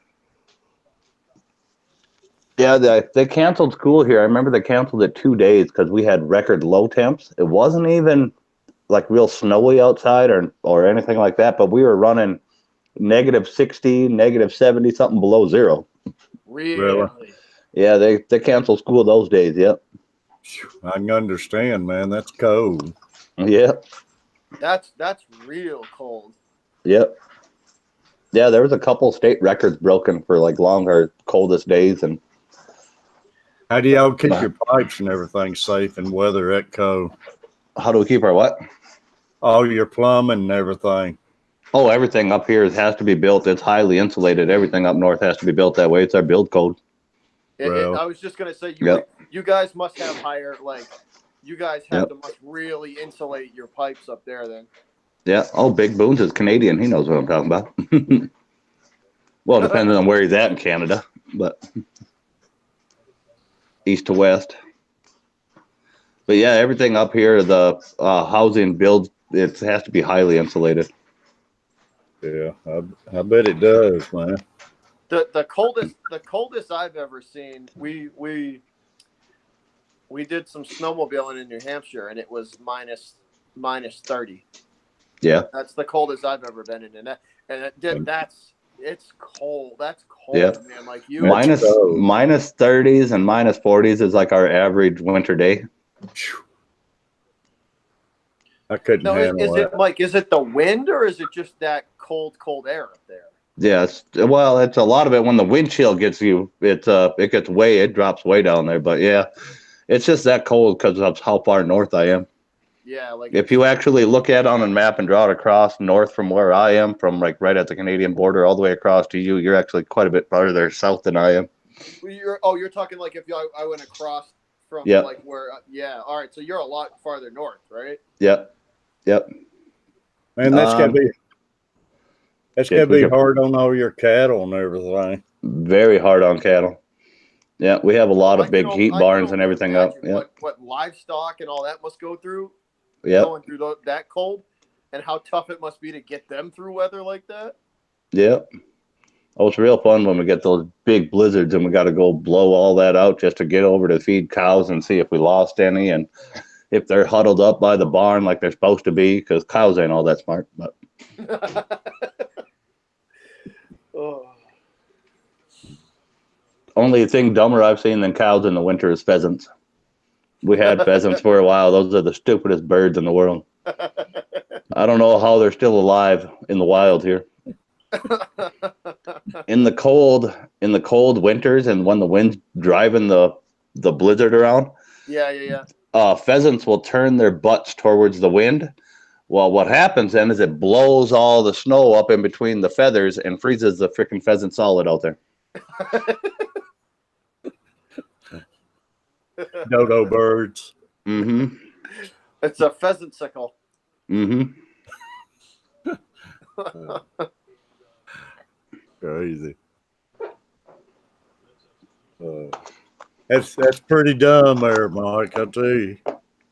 Yeah, they canceled school here. I remember they canceled it 2 days because we had record low temps. It wasn't even like real snowy outside or anything like that, but we were running -60, -70, something below zero. Really? Yeah, they canceled school those days. Yep. I can understand, man. That's cold. Yep. That's real cold. Yep. Yeah, there was a couple state records broken for like longer, coldest days, and How do y'all keep your pipes and everything safe in weather that cold? how do we keep our what? All your plumbing and everything. Oh, everything up here has to be built. It's highly insulated. Everything up north has to be built that way. It's our build code. I was just gonna say you guys must have higher you guys have to must really insulate your pipes up there then. Yeah. Oh, Big Boons is Canadian. He knows what I'm talking about. Well, depending on where he's at in Canada, but east to west. But yeah, everything up here, the housing build, it has to be highly insulated. Yeah, I bet it does, man. The coldest I've ever seen. We did some snowmobiling in New Hampshire and it was minus 30. Yeah. That's the coldest I've ever been in, it's cold. That's cold, Yeah. man. Like minus 30s and minus 40s is like our average winter day. I couldn't handle it, Mike? Is it the wind or is it just that cold air up there? Yes. Well, it's a lot of it when the wind chill gets you. It drops way down there. But yeah, it's just that cold because of how far north I am. Yeah, like if you actually look at it on a map and draw it across north from where I am, from like right at the Canadian border all the way across to you, you're actually quite a bit farther south than I am. You're talking like if I went across from like where all right, so you're a lot farther north, right? Yep. Man, that's gotta be hard on all your cattle and everything. Very hard on cattle. Yeah, we have a lot of big heat barns and everything up. Yeah. What livestock and all that must go through. Yeah. Going through that cold, and how tough it must be to get them through weather like that. Yeah. Oh, it's real fun when we get those big blizzards and we got to go blow all that out just to get over to feed cows and see if we lost any and if they're huddled up by the barn like they're supposed to be, because cows ain't all that smart. But only thing dumber I've seen than cows in the winter is pheasants. We had pheasants for a while. Those are the stupidest birds in the world. I don't know how they're still alive in the wild here. In the cold winters and when the wind's driving the blizzard around. Yeah. Pheasants will turn their butts towards the wind. Well, what happens then is it blows all the snow up in between the feathers and freezes the freaking pheasant solid out there. Dodo birds. Mm-hmm. It's a pheasant sickle. Mm-hmm. Crazy. That's pretty dumb there, Mike, I tell you.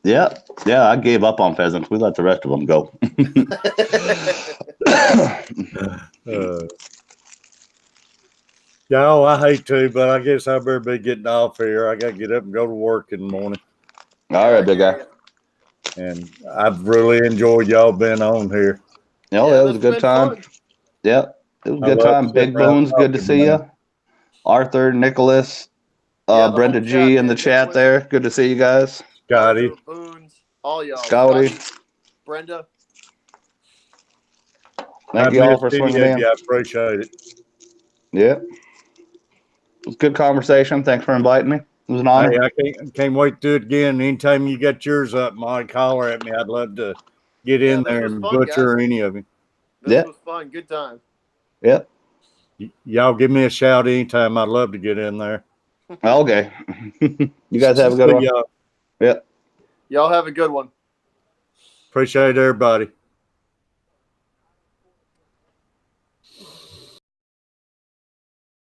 Yeah, I gave up on pheasants. We let the rest of them go. Y'all, I hate to, but I guess I better be getting off here. I got to get up and go to work in the morning. All right, big guy. And I've really enjoyed y'all being on here. It was a good time. Fun. Yep, it was a good time. Big Boons, good to see you. Arthur, Nicholas, Brenda G in the chat there. Good to see you guys. Scotty. Boons, all y'all. Scotty. Brenda. Thank you all for swinging in. I appreciate it. Yeah. It was a good conversation. Thanks for inviting me. It was an honor. Hey, I can't wait to do it again. Anytime you get yours up, Mike, holler at me. I'd love to get in there and butcher any of them. This was fun. Good time. Yep. Y'all give me a shout anytime. I'd love to get in there. Okay. You guys have a good one. Y'all. Yep. Y'all have a good one. Appreciate everybody.